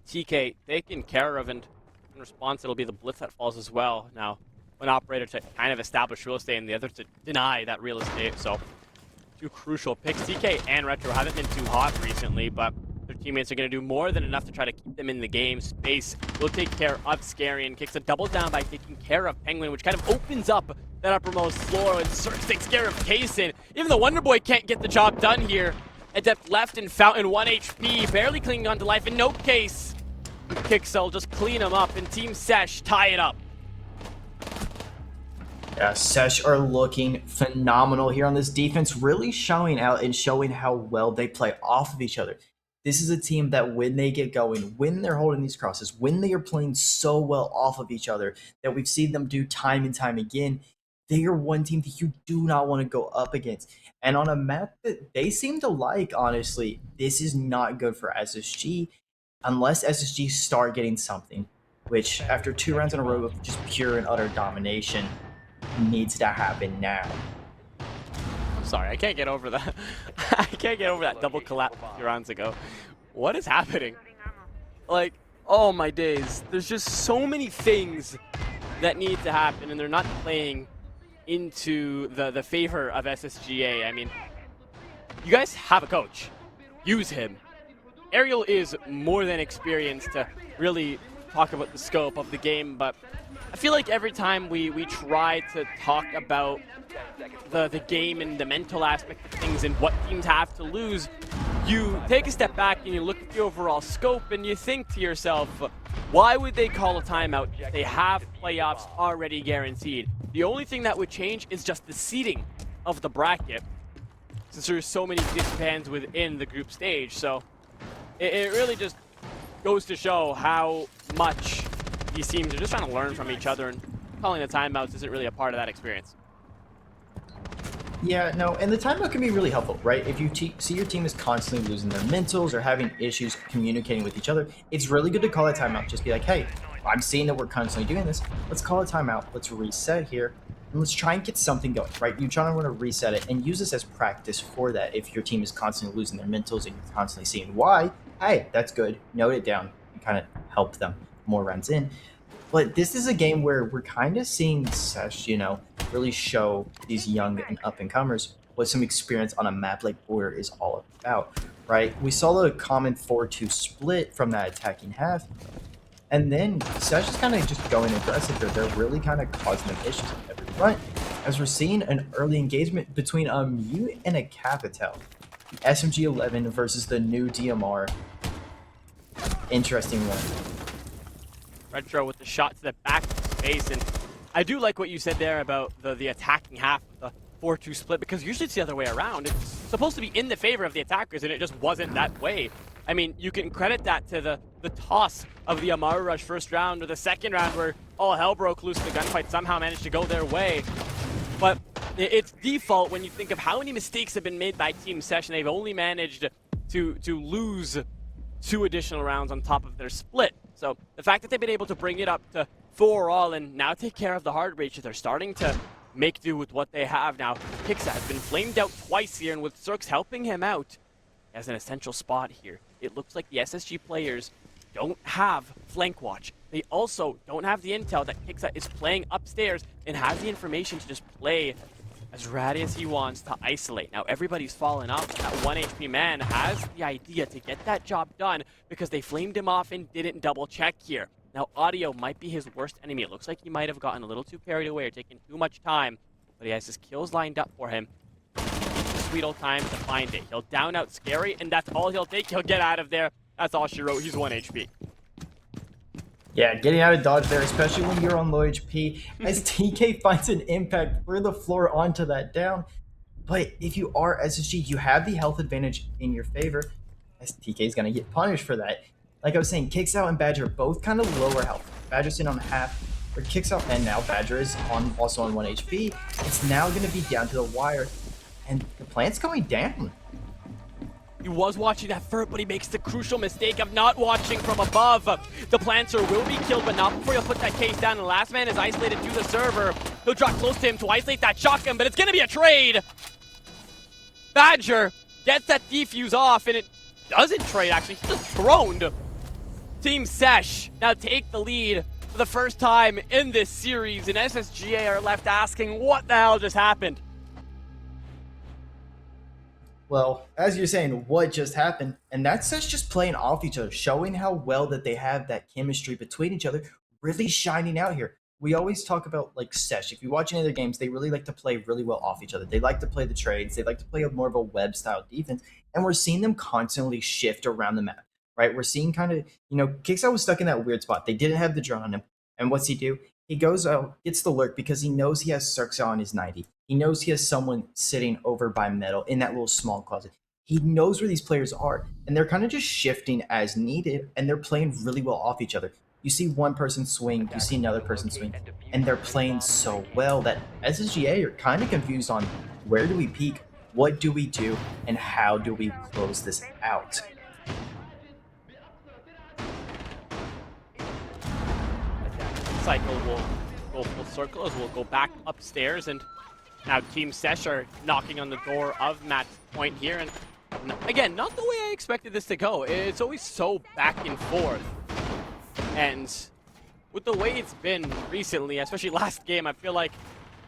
TK taken care of, and in response, it'll be the blitz that falls as well. Now, one operator to kind of establish real estate and the other to deny that real estate. So, 2 crucial picks. TK and Retro haven't been too hot recently, but their teammates are going to do more than enough to try to keep them in the game. Space will take care of Scary and kicks a double down by taking care of Penguin, which kind of opens up that uppermost floor, and Cirque takes care of Kaysen. Even the Wonder Boy can't get the job done here. Adept left and Fountain 1 HP, barely clinging on to life. In no case, Kixel just clean him up, and TeamSESH tie it up. Yeah, SESH are looking phenomenal here on this defense, really showing out and showing how well they play off of each other. This is a team that when they get going, when they're holding these crosses, when they are playing so well off of each other that we've seen them do time and time again, they are one team that you do not want to go up against. And on a map that they seem to like, honestly, this is not good for SSG unless SSG start getting something, which after 2 rounds in a row of just pure and utter domination needs to happen now. I'm sorry, I can't get over that. I can't get over that double collapse a few rounds ago. What is happening? Like, oh my days. There's just so many things that need to happen, and they're not playing into the favor of SSGA. I mean, you guys have a coach. Use him. Ariel is more than experienced to really talk about the scope of the game, but I feel like every time we try to talk about the game and the mental aspect of things and what teams have to lose, you take a step back and you look at the overall scope and you think to yourself, why would they call a timeout if they have playoffs already guaranteed? The only thing that would change is just the seeding of the bracket, since there's so many disbands within the group stage. So it really just goes to show how much these teams are just trying to learn from each other, and calling the timeouts isn't really a part of that experience. Yeah, no, and the timeout can be really helpful, right? If you see your team is constantly losing their mentals or having issues communicating with each other, it's really good to call a timeout. Just be like, hey, I'm seeing that we're constantly doing this. Let's call a timeout. Let's reset here, and let's try and get something going, right? You're trying to want to reset it and use this as practice for that. If your team is constantly losing their mentals and you're constantly seeing why, hey, that's good. Note it down and kind of help them more rounds in. But this is a game where we're kind of seeing SSG, you know, really show these young and up-and-comers what some experience on a map like Border is all about, right? We saw the common 4-2 split from that attacking half, and then SSG is kind of just going aggressive here. They're really kind of causing them issues on every front, as we're seeing an early engagement between a Mute and a Capital. The SMG-11 versus the new DMR. Interesting one. Retro with the shot to the back of his face, and I do like what you said there about the attacking half of the 4-2 split, because usually it's the other way around. It's supposed to be in the favor of the attackers, and it just wasn't that way. I mean, you can credit that to the toss of the Amaru Rush first round, or the second round where all hell broke loose, the gunfight somehow managed to go their way. But it's default when you think of how many mistakes have been made by TeamSESH, and they've only managed to lose 2 additional rounds on top of their split. So the fact that they've been able to bring it up to 4-all and now take care of the hard breach, they're starting to make do with what they have now. Kixa has been flamed out twice here, and with Cirx helping him out as an essential spot here, it looks like the SSG players don't have flank watch. They also don't have the intel that Kixa is playing upstairs and has the information to just play as ratty as he wants to isolate. Now everybody's fallen off. That 1 HP man has the idea to get that job done because they flamed him off and didn't double check here. Now Audio might be his worst enemy. It looks like he might have gotten a little too carried away or taken too much time, but he has his kills lined up for him. Sweet old time to find it. He'll down out Scary, and that's all he'll take. He'll get out of there. That's all she wrote. He's 1 HP. Yeah, getting out of dodge there, especially when you're on low HP, as TK finds an impact through the floor onto that down. But if you are SSG, you have the health advantage in your favor, as TK is going to get punished for that. Like I was saying, Kicks Out and Badger both kind of lower health. Badger's in on half, or Kicks Out, and now Badger is also on 1 HP. It's now going to be down to the wire, and the plant's going down. He was watching that Furt, but he makes the crucial mistake of not watching from above. The Planter will be killed, but not before he'll put that case down. And the last man is isolated to the server. He'll drop close to him to isolate that shotgun, but it's going to be a trade. Badger gets that defuse off, and it doesn't trade, actually. He's just throned. TeamSESH now take the lead for the first time in this series, and SSGA are left asking, what the hell just happened? Well, as you're saying, what just happened? And that's us just playing off each other, showing how well that they have that chemistry between each other, really shining out here. We always talk about, like, SSG. If you watch any of their games, they really like to play really well off each other. They like to play the trades. They like to play more of a web-style defense. And we're seeing them constantly shift around the map, right? We're seeing kind of, you know, Kixout was stuck in that weird spot. They didn't have the drone on him. And what's he do? He goes out, gets the lurk because he knows he has Cirx on his 90. He knows he has someone sitting over by metal in that little small closet. He knows where these players are, and they're kind of just shifting as needed, and they're playing really well off each other. You see one person swing, you see another person swing, and they're playing so well that SSGA are kind of confused on where do we peak, what do we do, and how do we close this out. Cycle will go full circle as we'll go back upstairs, and now TeamSESH are knocking on the door of match point here, and again, not the way I expected this to go. It's always so back and forth, and with the way it's been recently, especially last game, I feel like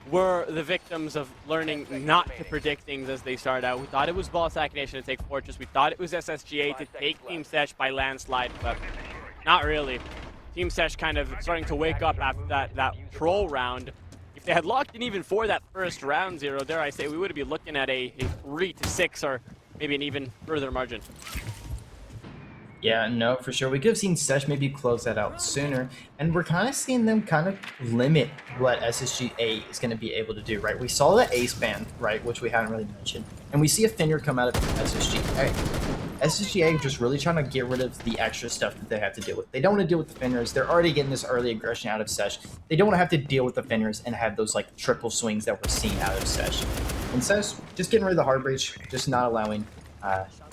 we're the victims of learning not to predict things as they start out. We thought it was Ball Sack Nation to take Fortress. We thought it was SSGA to take TeamSESH by landslide, but not really. TeamSESH kind of starting to wake up after that troll round. If they had locked in even for that first round 0, dare I say, we would be looking at a 3-6 or maybe an even further margin. Yeah, no, for sure. We could have seen SSG maybe close that out sooner, and we're kind of seeing them kind of limit what SSGA is going to be able to do, right? We saw the ace ban, right, which we haven't really mentioned, and we see a Fenrir come out of SSGA. SSGA just really trying to get rid of the extra stuff that they have to deal with. They don't want to deal with the Fenrirs. They're already getting this early aggression out of SSG. They don't want to have to deal with the Fenrirs and have those like triple swings that we're seeing out of SSG. And SSG just getting rid of the hard breach, just not allowing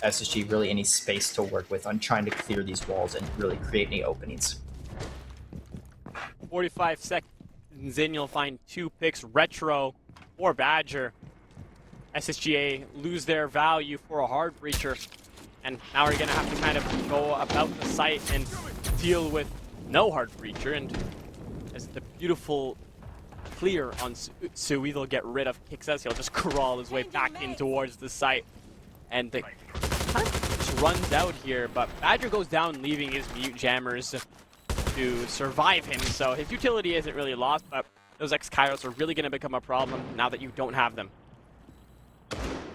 SSG really any space to work with on trying to clear these walls and really create any openings. 45 seconds in, you'll find 2 picks, Retro or Badger. SSGA lose their value for a hard breacher, and now we're gonna have to kind of go about the site and deal with no hard breacher. And as the beautiful clear on Sui, they'll get rid of XGS. He'll just crawl his way back in towards the site, and the kind of just runs out here. But Badger goes down, leaving his mute jammers to survive him, so his utility isn't really lost, but those X-Kairos are really going to become a problem now that you don't have them.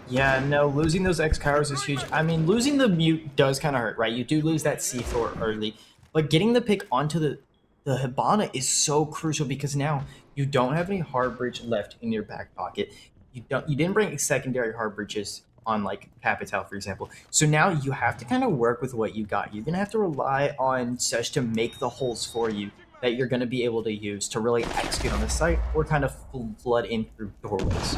Yeah, no, losing those X-Kairos is huge. I mean, losing the mute does kind of hurt, right? You do lose that C4 early, but getting the pick onto the Hibana is so crucial because now you don't have any hard breach left in your back pocket. You didn't bring secondary hard breaches on like Capital, for example. So now you have to kind of work with what you got. You're gonna have to rely on SSG to make the holes for you that you're gonna be able to use to really execute on the site or kind of flood in through doorways.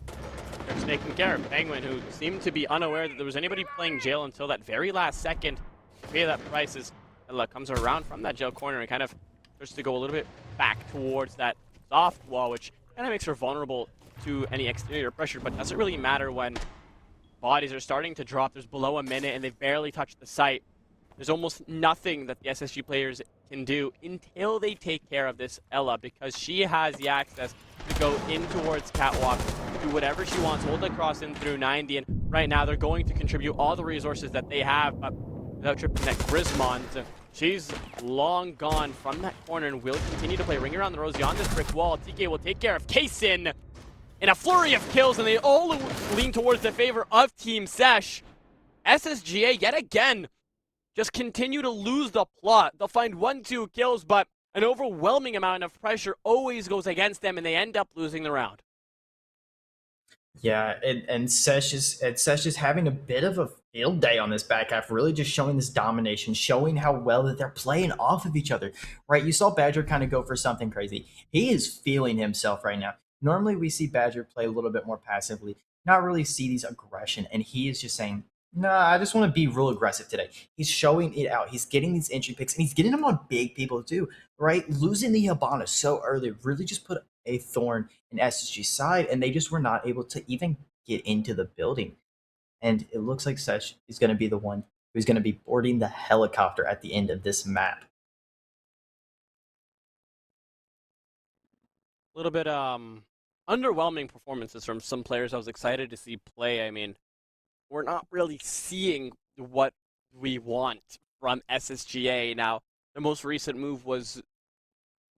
They're just taking care of Penguin, who seemed to be unaware that there was anybody playing jail until that very last second to pay that price. As Ella comes around from that jail corner and kind of starts to go a little bit back towards that soft wall, which kind of makes her vulnerable to any exterior pressure, but doesn't really matter when bodies are starting to drop. There's below a minute and they've barely touched the site. There's almost nothing that the SSG players can do until they take care of this Ella, because she has the access to go in towards Catwalk, do whatever she wants, hold the cross in through 90, and right now they're going to contribute all the resources that they have, but without tripping that Grismond, she's long gone from that corner and will continue to play Ring Around the Rosie on this brick wall. TK will take care of Kaysen in a flurry of kills, and they all lean towards the favor of TeamSESH. SSGA, yet again, just continue to lose the plot. They'll find 1-2 kills, but an overwhelming amount of pressure always goes against them, and they end up losing the round. Yeah, and SSG is having a bit of a field day on this back half, really just showing this domination, showing how well that they're playing off of each other, right? You saw Badger kind of go for something crazy. He is feeling himself right now. Normally we see Badger play a little bit more passively, not really see these aggression, and he is just saying, nah, I just want to be real aggressive today. He's showing it out. He's getting these entry picks, and he's getting them on big people too, right? Losing the Hibana so early really just put a thorn in SSG's side, and they just were not able to even get into the building. And it looks like SSG is going to be the one who's going to be boarding the helicopter at the end of this map. A little bit underwhelming performances from some players I was excited to see play. I mean, we're not really seeing what we want from SSGA. Now, the most recent move was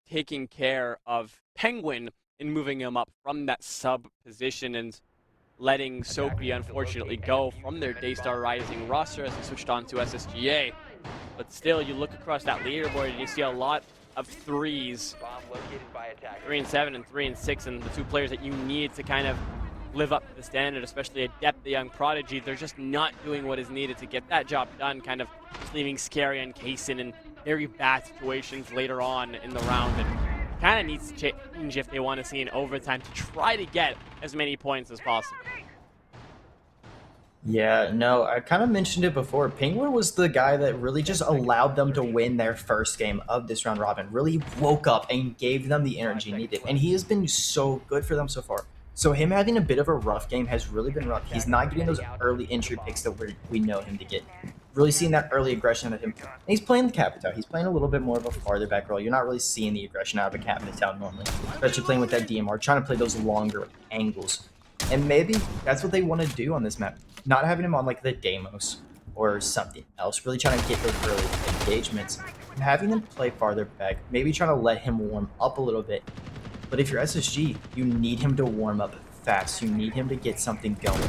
taking care of Penguin and moving him up from that sub position and letting Soapy unfortunately go from their Daystar Rising roster as he switched on to SSGA. But still, you look across that leaderboard and you see a lot of threes. 3 and 7 and 3 and 6, and the two players that you need to kind of live up to the standard, especially Adept, the young prodigy. They're just not doing what is needed to get that job done, kind of leaving Scary and Kaysen in very bad situations later on in the round. And kind of needs to change if they want to see an overtime to try to get as many points as possible. Yeah, no, I kind of mentioned it before. Penguin was the guy that really just allowed them to win their first game of this round robin, really woke up and gave them the energy needed. And he has been so good for them so far. So him having a bit of a rough game has really been rough. He's not getting those early entry picks that we know him to get. Really seeing that early aggression out of him. And he's playing the Capital. He's playing a little bit more of a farther back role. You're not really seeing the aggression out of a Capital normally, especially playing with that DMR, trying to play those longer angles. And maybe that's what they want to do on this map. Not having him on like the Deimos or something else, really trying to get those early engagements and having him play farther back, maybe trying to let him warm up a little bit. But if you're SSG, you need him to warm up fast. You need him to get something going.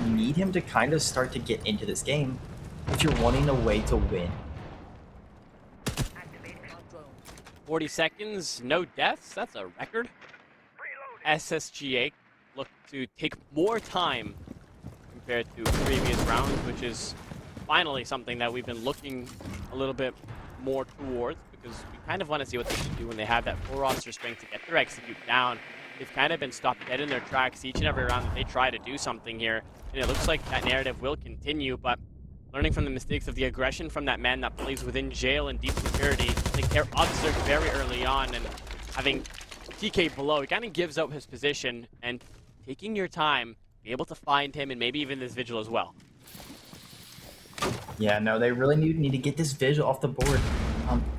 You need him to kind of start to get into this game if you're wanting a way to win. 40 seconds, no deaths. That's a record. SSGA look to take more time compared to previous rounds, which is finally something that we've been looking a little bit more towards, because we kind of want to see what they can do when they have that full roster strength to get their execute down. They've kind of been stopped dead in their tracks each and every round that they try to do something here, and it looks like that narrative will continue, but learning from the mistakes of the aggression from that man that plays within jail and deep security, like they're observed very early on, and having TK below, he kind of gives up his position, and taking your time, be able to find him, and maybe even this vigil as well. Yeah, no, they really need to get this visual off the board.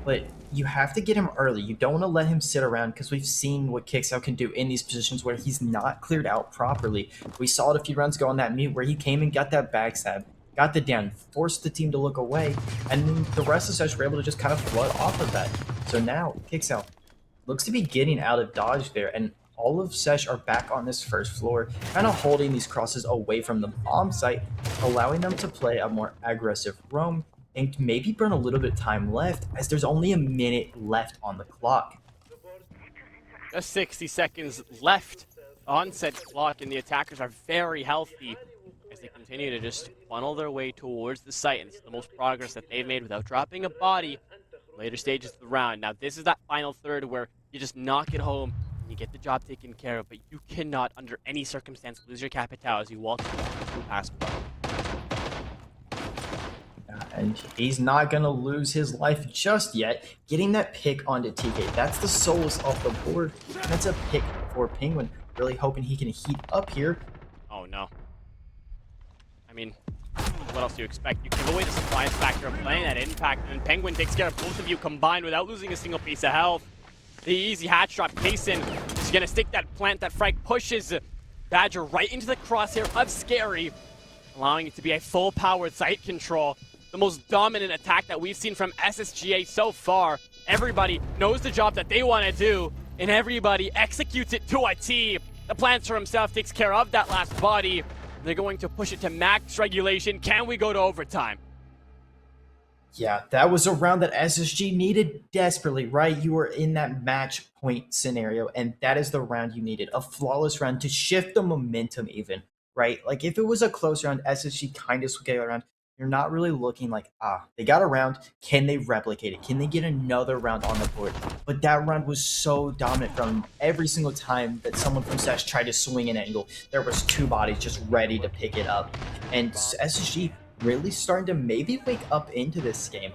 But you have to get him early. You don't want to let him sit around, because we've seen what Kixout can do in these positions where he's not cleared out properly. We saw it a few rounds ago on that mute where he came and got that backstab, got the down, forced the team to look away, and then the rest of the session were able to just kind of flood off of that. So now Kixout looks to be getting out of dodge there, and all of SESH are back on this first floor, kind of holding these crosses away from the bomb site, allowing them to play a more aggressive roam and maybe burn a little bit of time left, as there's only a minute left on the clock. Just 60 seconds left on said clock, and the attackers are very healthy as they continue to just funnel their way towards the site, and it's the most progress that they've made without dropping a body later stages of the round. Now this is that final third where you just knock it home and you get the job taken care of, but you cannot under any circumstance lose your capital as you walk past. And he's not going to lose his life just yet. Getting that pick onto TK, that's the solace off the board. That's a pick for Penguin. Really hoping he can heat up here. Oh no. I mean, what else do you expect? You give away the surprise factor of playing that impact, and then Penguin takes care of both of you combined without losing a single piece of health. The easy hatch drop, Kaysen is going to stick that plant. That frag pushes Badger right into the crosshair of Scary, allowing it to be a full-powered site control. The most dominant attack that we've seen from SSGA so far. Everybody knows the job that they want to do, and everybody executes it to a T. The Planter himself takes care of that last body. They're going to push it to max regulation. Can we go to overtime? Yeah, that was a round that SSG needed desperately, right? You were in that match point scenario, and that is the round you needed. A flawless round to shift the momentum even, right? Like, if it was a close round, SSG kind of get around. You're not really looking like, they got a round. Can they replicate it? Can they get another round on the board? But that round was so dominant from every single time that someone from SESH tried to swing an angle. There was two bodies just ready to pick it up. And SSG really starting to maybe wake up into this game,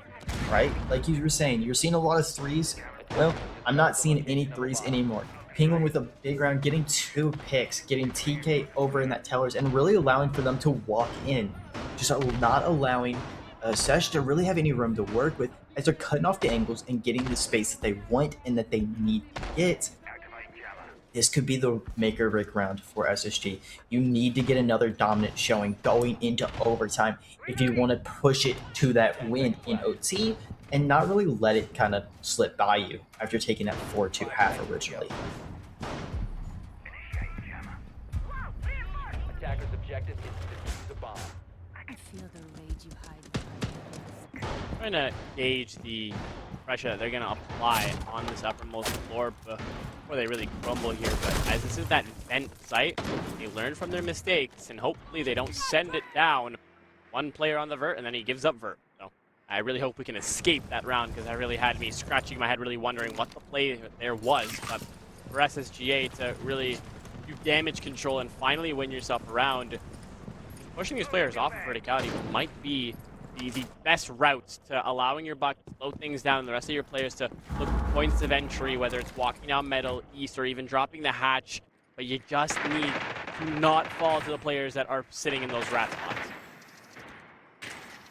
right? Like you were saying, you're seeing a lot of threes. Well, I'm not seeing any threes anymore. Penguin with a big round, getting 2 picks, getting TK over in that tellers, and really allowing for them to walk in. Just not allowing SESH to really have any room to work with, as they're cutting off the angles and getting the space that they want and that they need to get. This could be the make or break round for SSG. You need to get another dominant showing going into overtime if you want to push it to that win in OT and not really let it kind of slip by you after taking that 4-2 half originally. Attacker's objective is to defuse the bomb. I feel the rage you hide behind. Trying to gauge the pressure that they're going to apply on this uppermost floor before they really crumble here. But as this is that vent site, they learn from their mistakes, and hopefully they don't send it down. One player on the vert, and then he gives up vert. So I really hope we can escape that round, because that really had me scratching my head, really wondering what the play there was. But for SSGA to really do damage control and finally win yourself a round, pushing these players off of verticality might be the best route to allowing your buck to slow things down and the rest of your players to look for points of entry, whether it's walking down metal, east, or even dropping the hatch. But you just need to not fall to the players that are sitting in those rat spots.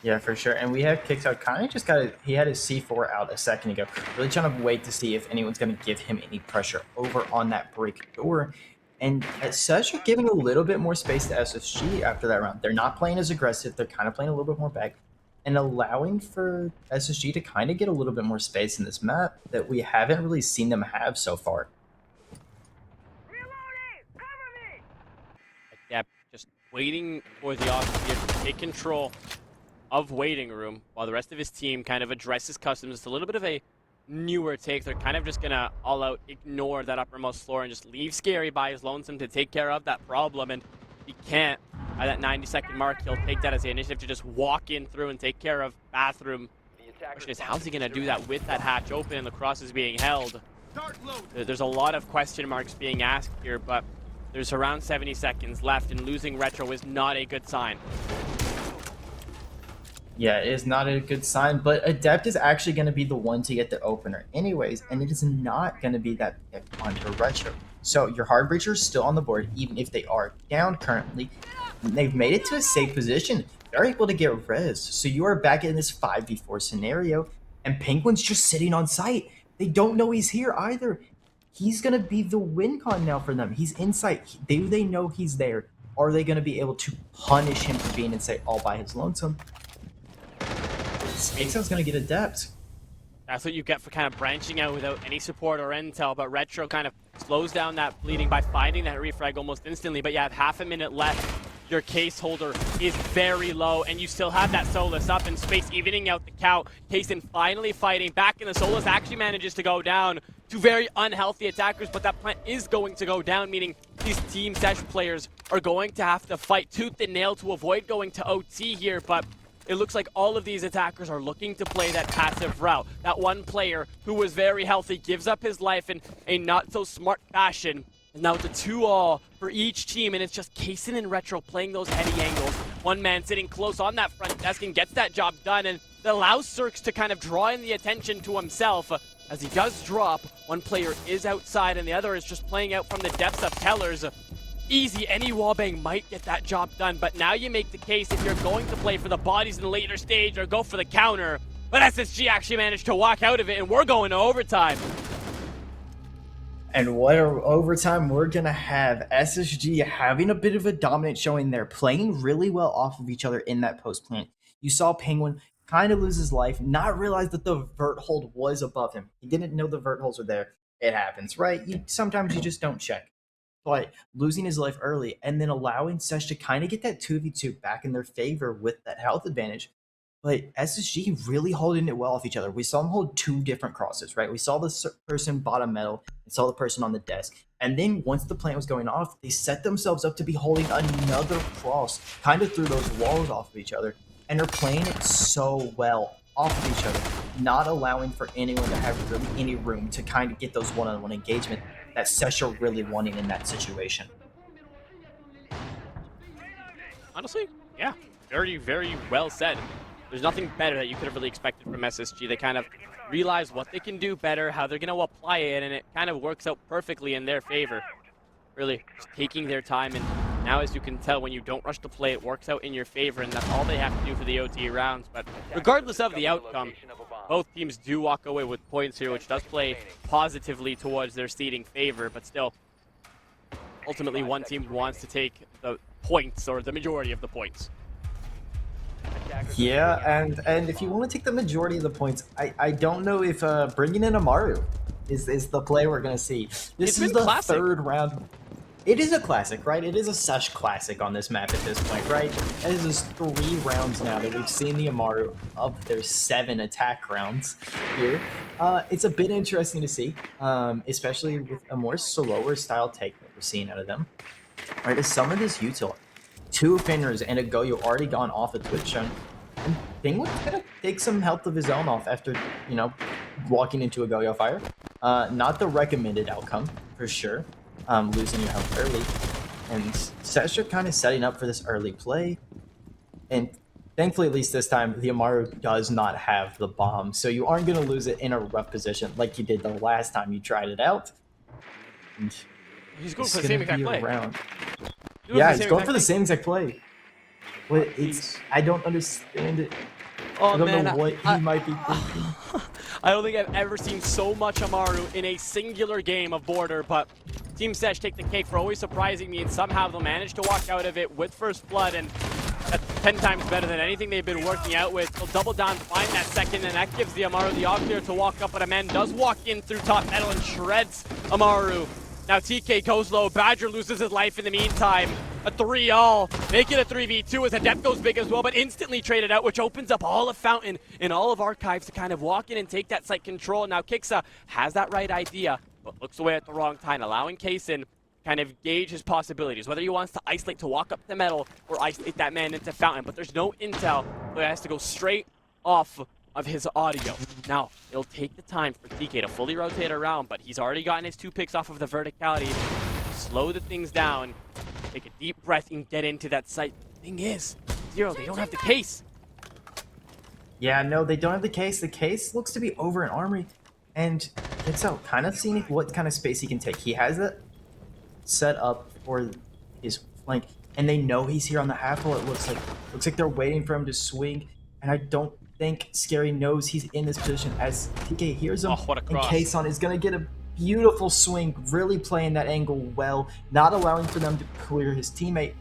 Yeah, for sure. And we have Kixout kind of just he had his C4 out a second ago. Really trying to wait to see if anyone's going to give him any pressure over on that break door. And SESH are giving a little bit more space to SSG after that round. They're not playing as aggressive. They're kind of playing a little bit more back and allowing for SSG to kind of get a little bit more space in this map that we haven't really seen them have so far. waiting for the offense to take control of waiting room while the rest of his team kind of addresses customs. It's a little bit of a newer take. They're kind of just gonna all out ignore that uppermost floor and just leave Scary by his lonesome to take care of that problem. And he can't, at that 90-second mark, he'll take that as the initiative to just walk in through and take care of bathroom. The question is, how's he gonna do that with that hatch open and the cross is being held? There's a lot of question marks being asked here, but there's around 70 seconds left, and losing Retro is not a good sign. Yeah, it is not a good sign, but Adept is actually going to be the one to get the opener anyways, and it is not going to be that pick onto Retro. So your hard breacher is still on the board, even if they are down currently. They've made it to a safe position. They're able to get res. So you are back in this 5v4 scenario, and Penguin's just sitting on site. They don't know he's here either. He's going to be the win con now for them. He's in sight. Do they know he's there? Are they going to be able to punish him for being in sight all by his lonesome? Exo's going to get Adept. That's what you get for kind of branching out without any support or intel, but Retro kind of slows down that bleeding by finding that refrag almost instantly. But you have half a minute left. Your case holder is very low, and you still have that Solus up in space, evening out the count. Kaysen finally fighting back, and the Solus actually manages to go down. Two very unhealthy attackers, but that plant is going to go down, meaning these TeamSESH players are going to have to fight tooth and nail to avoid going to OT here, but it looks like all of these attackers are looking to play that passive route. That one player who was very healthy gives up his life in a not-so-smart fashion. And now it's a 2-all for each team, and it's just Kaysen and Retro playing those heady angles. One man sitting close on that front desk and gets that job done, and it allows Cirx to kind of draw in the attention to himself. As he does drop, one player is outside, and the other is just playing out from the depths of Tellers. Easy, any wallbang might get that job done, but now you make the case if you're going to play for the bodies in the later stage or go for the counter. But SSG actually managed to walk out of it, and we're going to overtime. And what overtime we're going to have. SSG having a bit of a dominant showing there, playing really well off of each other in that post plant. You saw Penguin kind of lose his life, not realize that the vert hold was above him. He didn't know the vert holes were there. It happens, right? Sometimes you just don't check. But losing his life early and then allowing Sesh to kind of get that 2v2 back in their favor with that health advantage. But SSG really holding it well off each other. We saw them hold two different crosses, right? We saw the person bottom metal and saw the person on the desk. And then once the plant was going off, they set themselves up to be holding another cross kind of through those walls off of each other. And they're playing it so well off of each other, not allowing for anyone to have really any room to kind of get those one-on-one engagement that Sesh are really wanting in that situation. Honestly, yeah, very, very well said. There's nothing better that you could have really expected from SSG. They kind of realize what they can do better, how they're going to apply it, and it kind of works out perfectly in their favor. Really just taking their time, and now as you can tell, when you don't rush the play, it works out in your favor, and that's all they have to do for the OT rounds. But regardless of the outcome, both teams do walk away with points here, which does play positively towards their seeding favor, but still, ultimately one team wants to take the points, or the majority of the points. Yeah, and if you want to take the majority of the points, I don't know if bringing in Amaru is the play we're going to see. This is the classic. Third round. It is a classic, right? It is a Sesh classic on this map at this point, right? This is 3 rounds now that we've seen the Amaru of their 7 attack rounds here. It's a bit interesting to see, especially with a more slower style take that we're seeing out of them. Right, as some of this util, 2 Fenris and a Goyo already gone off a Twitch zone. And Penguin's gonna take some health of his own off after, you know, walking into a Goyo fire. Not the recommended outcome, for sure. Losing your health early. And Sesh are kind of setting up for this early play. And thankfully, at least this time, the Amaru does not have the bomb. So you aren't going to lose it in a rough position like you did the last time you tried it out. And He's going for the same exact play. Yeah, he's going for the same exact play. But I don't understand it. I don't know what he might be thinking. I don't think I've ever seen so much Amaru in a singular game of Border, but TeamSESH take the cake for always surprising me, and somehow they'll manage to walk out of it with first blood, and that's 10 times better than anything they've been working out with. They'll double down, find that second, and that gives the Amaru the all clear to walk up, but a man does walk in through top metal and shreds Amaru. Now TK goes low, Badger loses his life in the meantime. a 3-all, make it a 3v2 as Adept goes big as well, but instantly traded out, which opens up all of Fountain and all of Archives to kind of walk in and take that site control. Now Kixa has that right idea, but looks away at the wrong time, allowing Kaysen kind of gauge his possibilities, whether he wants to isolate to walk up the metal or isolate that man into Fountain, but there's no intel, so he has to go straight off of his audio. Now, it'll take the time for TK to fully rotate around, but he's already gotten his 2 picks off of the verticality. Slow the things down, take a deep breath, and get into that site. Thing is, Zero, they don't have the case. Yeah, no, they don't have the case. The case looks to be over in Armory, and it's out kind of seeing what kind of space he can take. He has it set up for his flank, and they know he's here on the half wall. It looks like they're waiting for him to swing, and I don't think Scary knows he's in this position as TK hears him. Oh, what a and cross. Kaysen is gonna get a beautiful swing, really playing that angle well, not allowing for them to clear his teammate,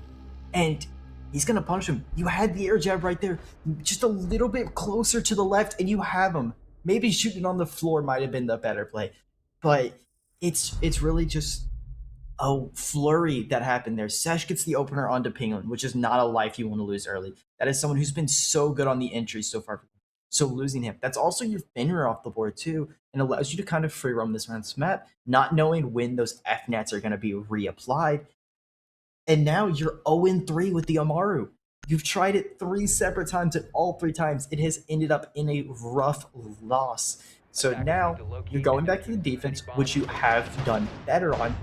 and he's gonna punish him. You had the air jab right there, just a little bit closer to the left, and you have him. Maybe shooting on the floor might have been the better play, but it's really just a flurry that happened there. Sesh gets the opener onto Penguin, which is not a life you want to lose early. That is someone who's been so good on the entry so far. So losing him, that's also your Finner off the board too, and allows you to kind of free roam this round's map, not knowing when those FNATs are going to be reapplied. And now you're 0-3 with the Amaru. You've tried it 3 separate times, and all 3 times it has ended up in a rough loss. So now you're going back to the defense, which you have done better on,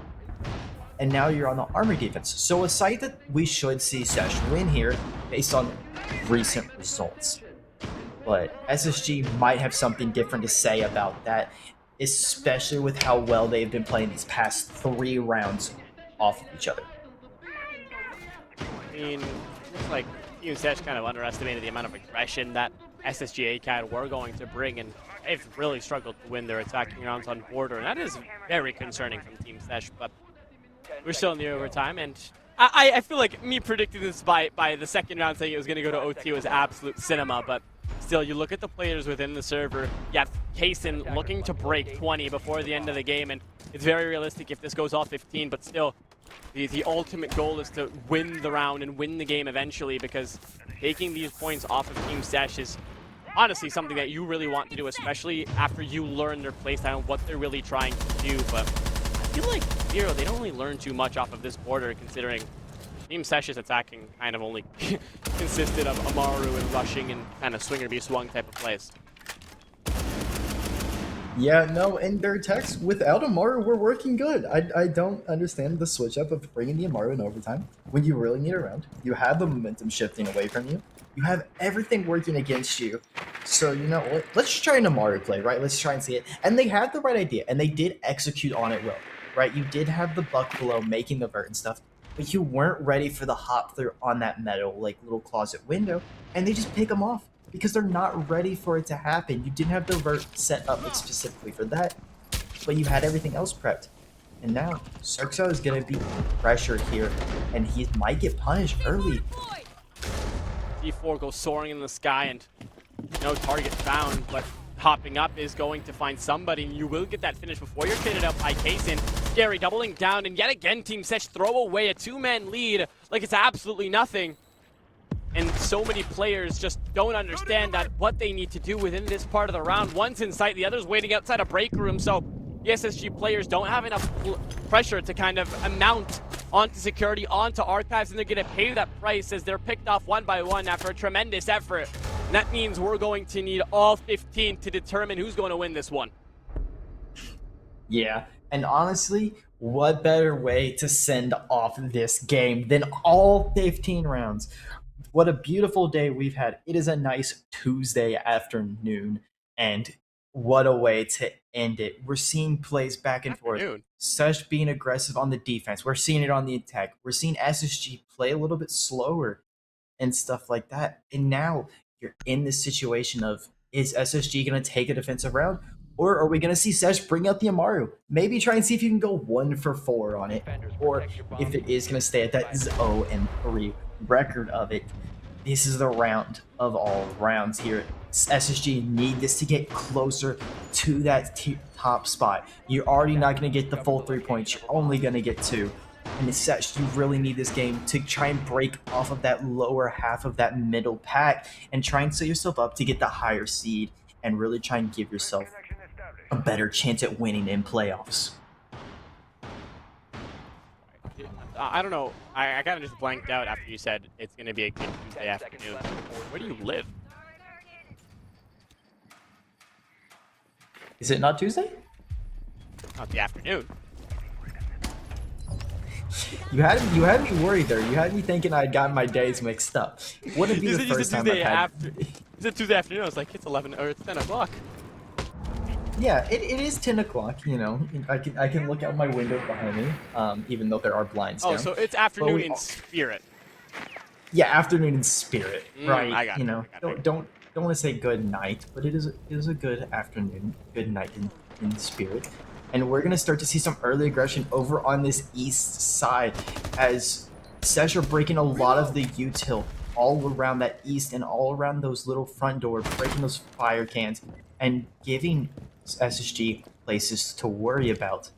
and now you're on the Armory defense. So a site that we should see Sesh win here based on recent results. But SSG might have something different to say about that, especially with how well they've been playing these past 3 rounds off of each other. I mean, looks like TeamSESH kind of underestimated the amount of aggression that SSG ACAD were going to bring, and they've really struggled to win their attacking rounds on border, and that is very concerning from TeamSESH, but we're still in the overtime, and I feel like me predicting this by the second round saying it was going to go to OT was absolute cinema, but still, you look at the players within the server, you have Kaysen looking to break 20 before the end of the game, and it's very realistic if this goes all 15, but still, the ultimate goal is to win the round and win the game eventually, because taking these points off of TeamSESH is honestly something that you really want to do, especially after you learn their playstyle and what they're really trying to do. But I feel like Zero, they don't really learn too much off of this border, considering TeamSESH's attacking kind of only consisted of Amaru and rushing and kind of swinger be swung type of plays. Yeah, no, and their attacks without Amaru were working good. I don't understand the switch up of bringing the Amaru in overtime when you really need a round. You have the momentum shifting away from you. You have everything working against you. So, you know what? Let's try an Amaru play, right? Let's try and see it. And they had the right idea, and they did execute on it well, right? You did have the buck below making the vert and stuff, but you weren't ready for the hop through on that metal, like, little closet window, and they just pick them off because they're not ready for it to happen. You didn't have the vert set up specifically for that, but you had everything else prepped. And now, Cirxo is going to be pressured here, and he might get punished early. D4 goes soaring in the sky, and no target found, but hopping up is going to find somebody, and you will get that finish before you're traded up by Kaysen. Scary doubling down, and yet again TeamSESH throw away a 2-man lead like it's absolutely nothing. And so many players just don't understand that what they need to do within this part of the round. One's in sight, the other's waiting outside a break room, so the SSG players don't have enough pressure to kind of amount onto security, onto archives, and they're going to pay that price as they're picked off one by one after a tremendous effort. And that means we're going to need all 15 to determine who's going to win this one. Yeah, and honestly, what better way to send off this game than all 15 rounds? What a beautiful day we've had. It is a nice Tuesday afternoon, and what a way to end it. We're seeing plays back and forth. Sesh being aggressive on the defense. We're seeing it on the attack. We're seeing SSG play a little bit slower and stuff like that. And now you're in this situation of, is SSG going to take a defensive round? Or are we going to see Sesh bring out the Amaru? Maybe try and see if you can go 1 for 4 on it. Or if it is going to stay at that 0-3 record of it. This is the round of all rounds here. SSG need this to get closer to that top spot. You're already not going to get the full 3 points. You're only going to get 2. And SSG, you really need this game to try and break off of that lower half of that middle pack and try and set yourself up to get the higher seed and really try and give yourself a better chance at winning in playoffs. I don't know. I kind of just blanked out after you said it's going to be a good Tuesday 10 seconds afternoon. left before Where do you live? Is it not Tuesday? Not the afternoon. You had me worried there. You had me thinking I'd gotten my days mixed up. Wouldn't be You the said first time I've Tuesday had. after. You said Tuesday afternoon. I was like, it's 11 or it's 10 o'clock. Yeah, it is 10 o'clock. You know, I can look out my window behind me, even though there are blinds Oh, down. so it's afternoon we- in spirit. Yeah, afternoon in spirit, right? I got you it, know, I got it. don't want to say good night, but it is a good afternoon, good night in spirit. And we're gonna start to see some early aggression over on this east side as SSG are breaking a lot of the util all around that east and all around those little front doors, breaking those fire cans and giving SSG places to worry about.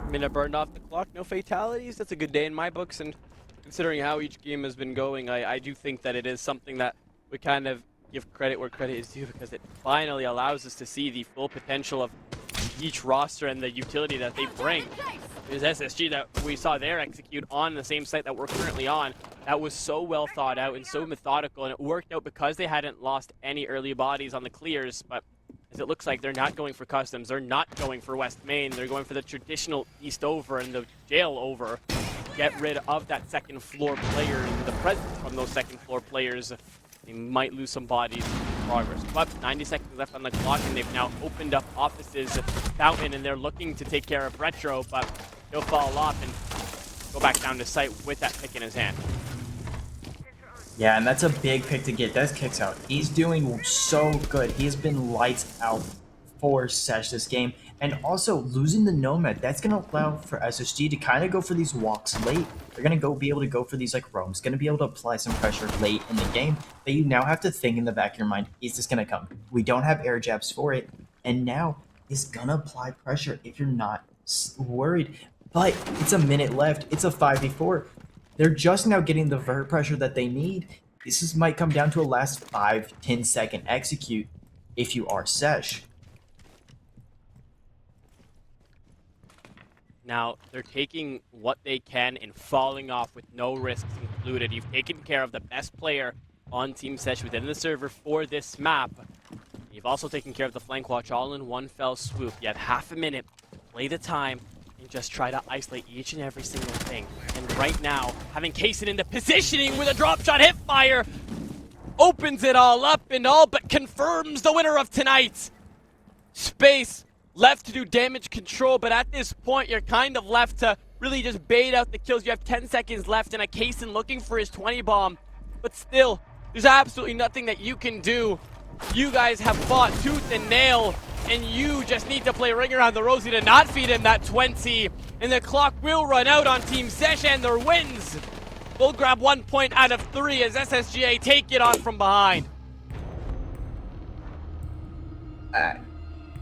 Minute burned off the clock, no fatalities. That's a good day in my books, and considering how each game has been going, I do think that it is something that we kind of give credit where credit is due, because it finally allows us to see the full potential of each roster and the utility that they bring. There's SSG that we saw there execute on the same site that we're currently on. That was so well thought out and so methodical, and it worked out because they hadn't lost any early bodies on the clears, but as it looks like they're not going for customs, they're not going for West Main, they're going for the traditional East over and the jail over. Get rid of that second floor player and the presence from those second floor players. They might lose some bodies in progress. But 90 seconds left on the clock, and they've now opened up offices Fountain, and they're looking to take care of Retro, but he'll fall off and go back down to site with that pick in his hand. Yeah, and that's a big pick to get. That's kicks out. He's doing so good. He has been lights out for SSG this game. And also, losing the Nomad, that's going to allow for SSG to kind of go for these walks late. They're going to be able to go for these like roams. Going to be able to apply some pressure late in the game. But you now have to think in the back of your mind, is this going to come? We don't have air jabs for it. And now he's going to apply pressure if you're not worried. But it's a minute left. It's a 5v4. They're just now getting the vert pressure that they need. Might come down to a last 5-10 second execute if you are SSG. Now, they're taking what they can and falling off with no risks included. You've taken care of the best player on TeamSESH within the server for this map. You've also taken care of the flank watch all in one fell swoop. You have half a minute to play the time and just try to isolate each and every single thing. And right now, having Kaysen into positioning with a drop shot hip fire opens it all up and all but confirms the winner of tonight. Space left to do damage control, but at this point, you're kind of left to really just bait out the kills. You have 10 seconds left, and a Kaysen looking for his 20 bomb, but still, there's absolutely nothing that you can do. You guys have fought tooth and nail, and you just need to play ring around the rosy to not feed him that 20, and the clock will run out on TeamSESH and their wins. We'll grab 1 point out of 3 as SSGA take it on from behind.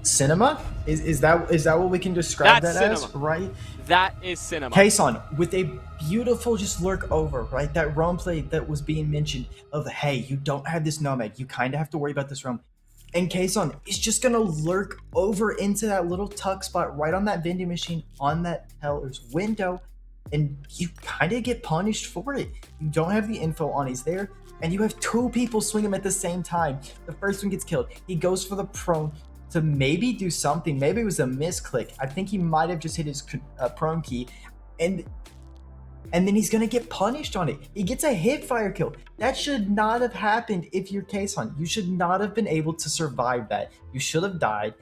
Cinema? Is that what we can describe That's that as, cinema. right? That is cinema. Kaysen with a beautiful just lurk over, right? That roam play that was being mentioned of, hey, you don't have this Nomad. You kind of have to worry about this roam. And Kaysen is just going to lurk over into that little tuck spot right on that vending machine on that teller's window. And you kind of get punished for it. You don't have the info on he's there. And you have two people swing him at the same time. The first one gets killed. He goes for the prone to maybe do something. Maybe it was a misclick. I think he might have just hit his prone key. And then he's going to get punished on it. He gets a hip fire kill. That should not have happened if you're Kaysen. You should not have been able to survive that. You should have died,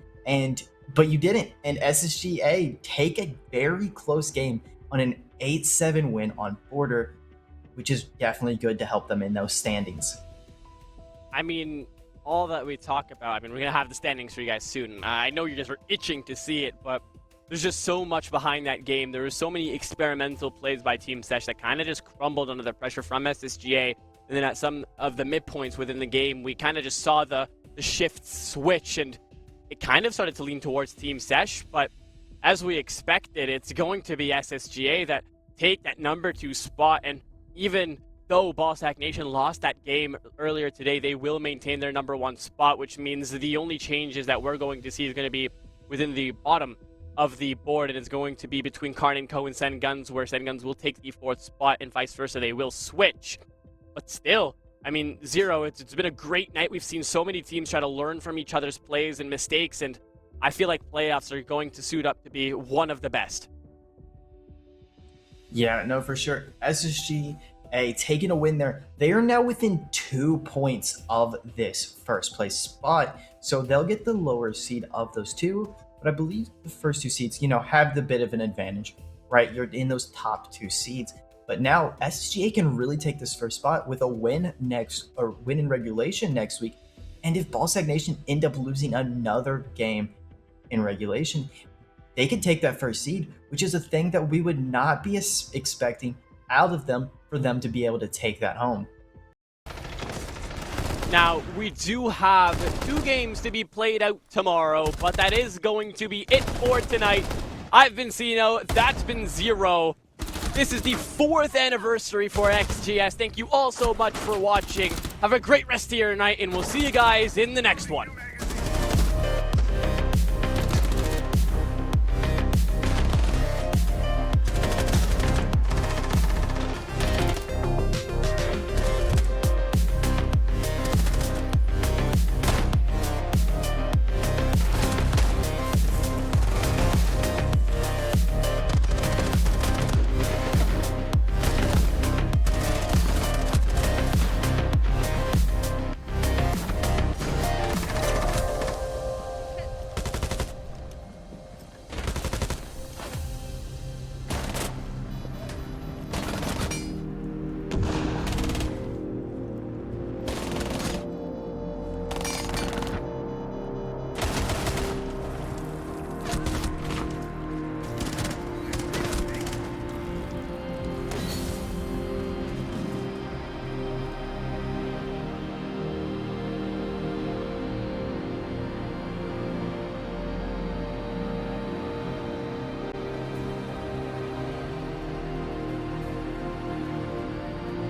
but you didn't. And SSGA take a very close game on an 8-7 win on Border, which is definitely good to help them in those standings. I mean, all that we talk about, we're going to have the standings for you guys soon. I know you guys were itching to see it, but there's just so much behind that game. There were so many experimental plays by TeamSESH that kind of just crumbled under the pressure from SSGA. And then at some of the midpoints within the game, we kind of just saw the shifts switch, and it kind of started to lean towards TeamSESH, but as we expected, it's going to be SSGA that take that number 2 spot, and even though Ballsack Nation lost that game earlier today, they will maintain their number 1 spot, which means the only changes that we're going to see is going to be within the bottom of the board, and it's going to be between Karn and Co and Senguns, where Senguns will take the 4th spot and vice versa. They will switch. But still, I mean, Zero, it's been a great night. We've seen so many teams try to learn from each other's plays and mistakes, and I feel like playoffs are going to suit up to be one of the best. Yeah, no, for sure. SSG taking a win there. They are now within 2 points of this first place spot, so they'll get the lower seed of those two. But I believe the first 2 seeds, have the bit of an advantage, right? You're in those top 2 seeds. But now SSGA can really take this first spot with a win in regulation next week. And if Ballsack Nation end up losing another game in regulation, they can take that first seed, which is a thing that we would not be expecting out of them for them to be able to take that home. Now, we do have 2 games to be played out tomorrow, but that is going to be it for tonight. I've been Cino, that's been Zero. This is the 4th anniversary for XGS. Thank you all so much for watching. Have a great rest of your night, and we'll see you guys in the next one.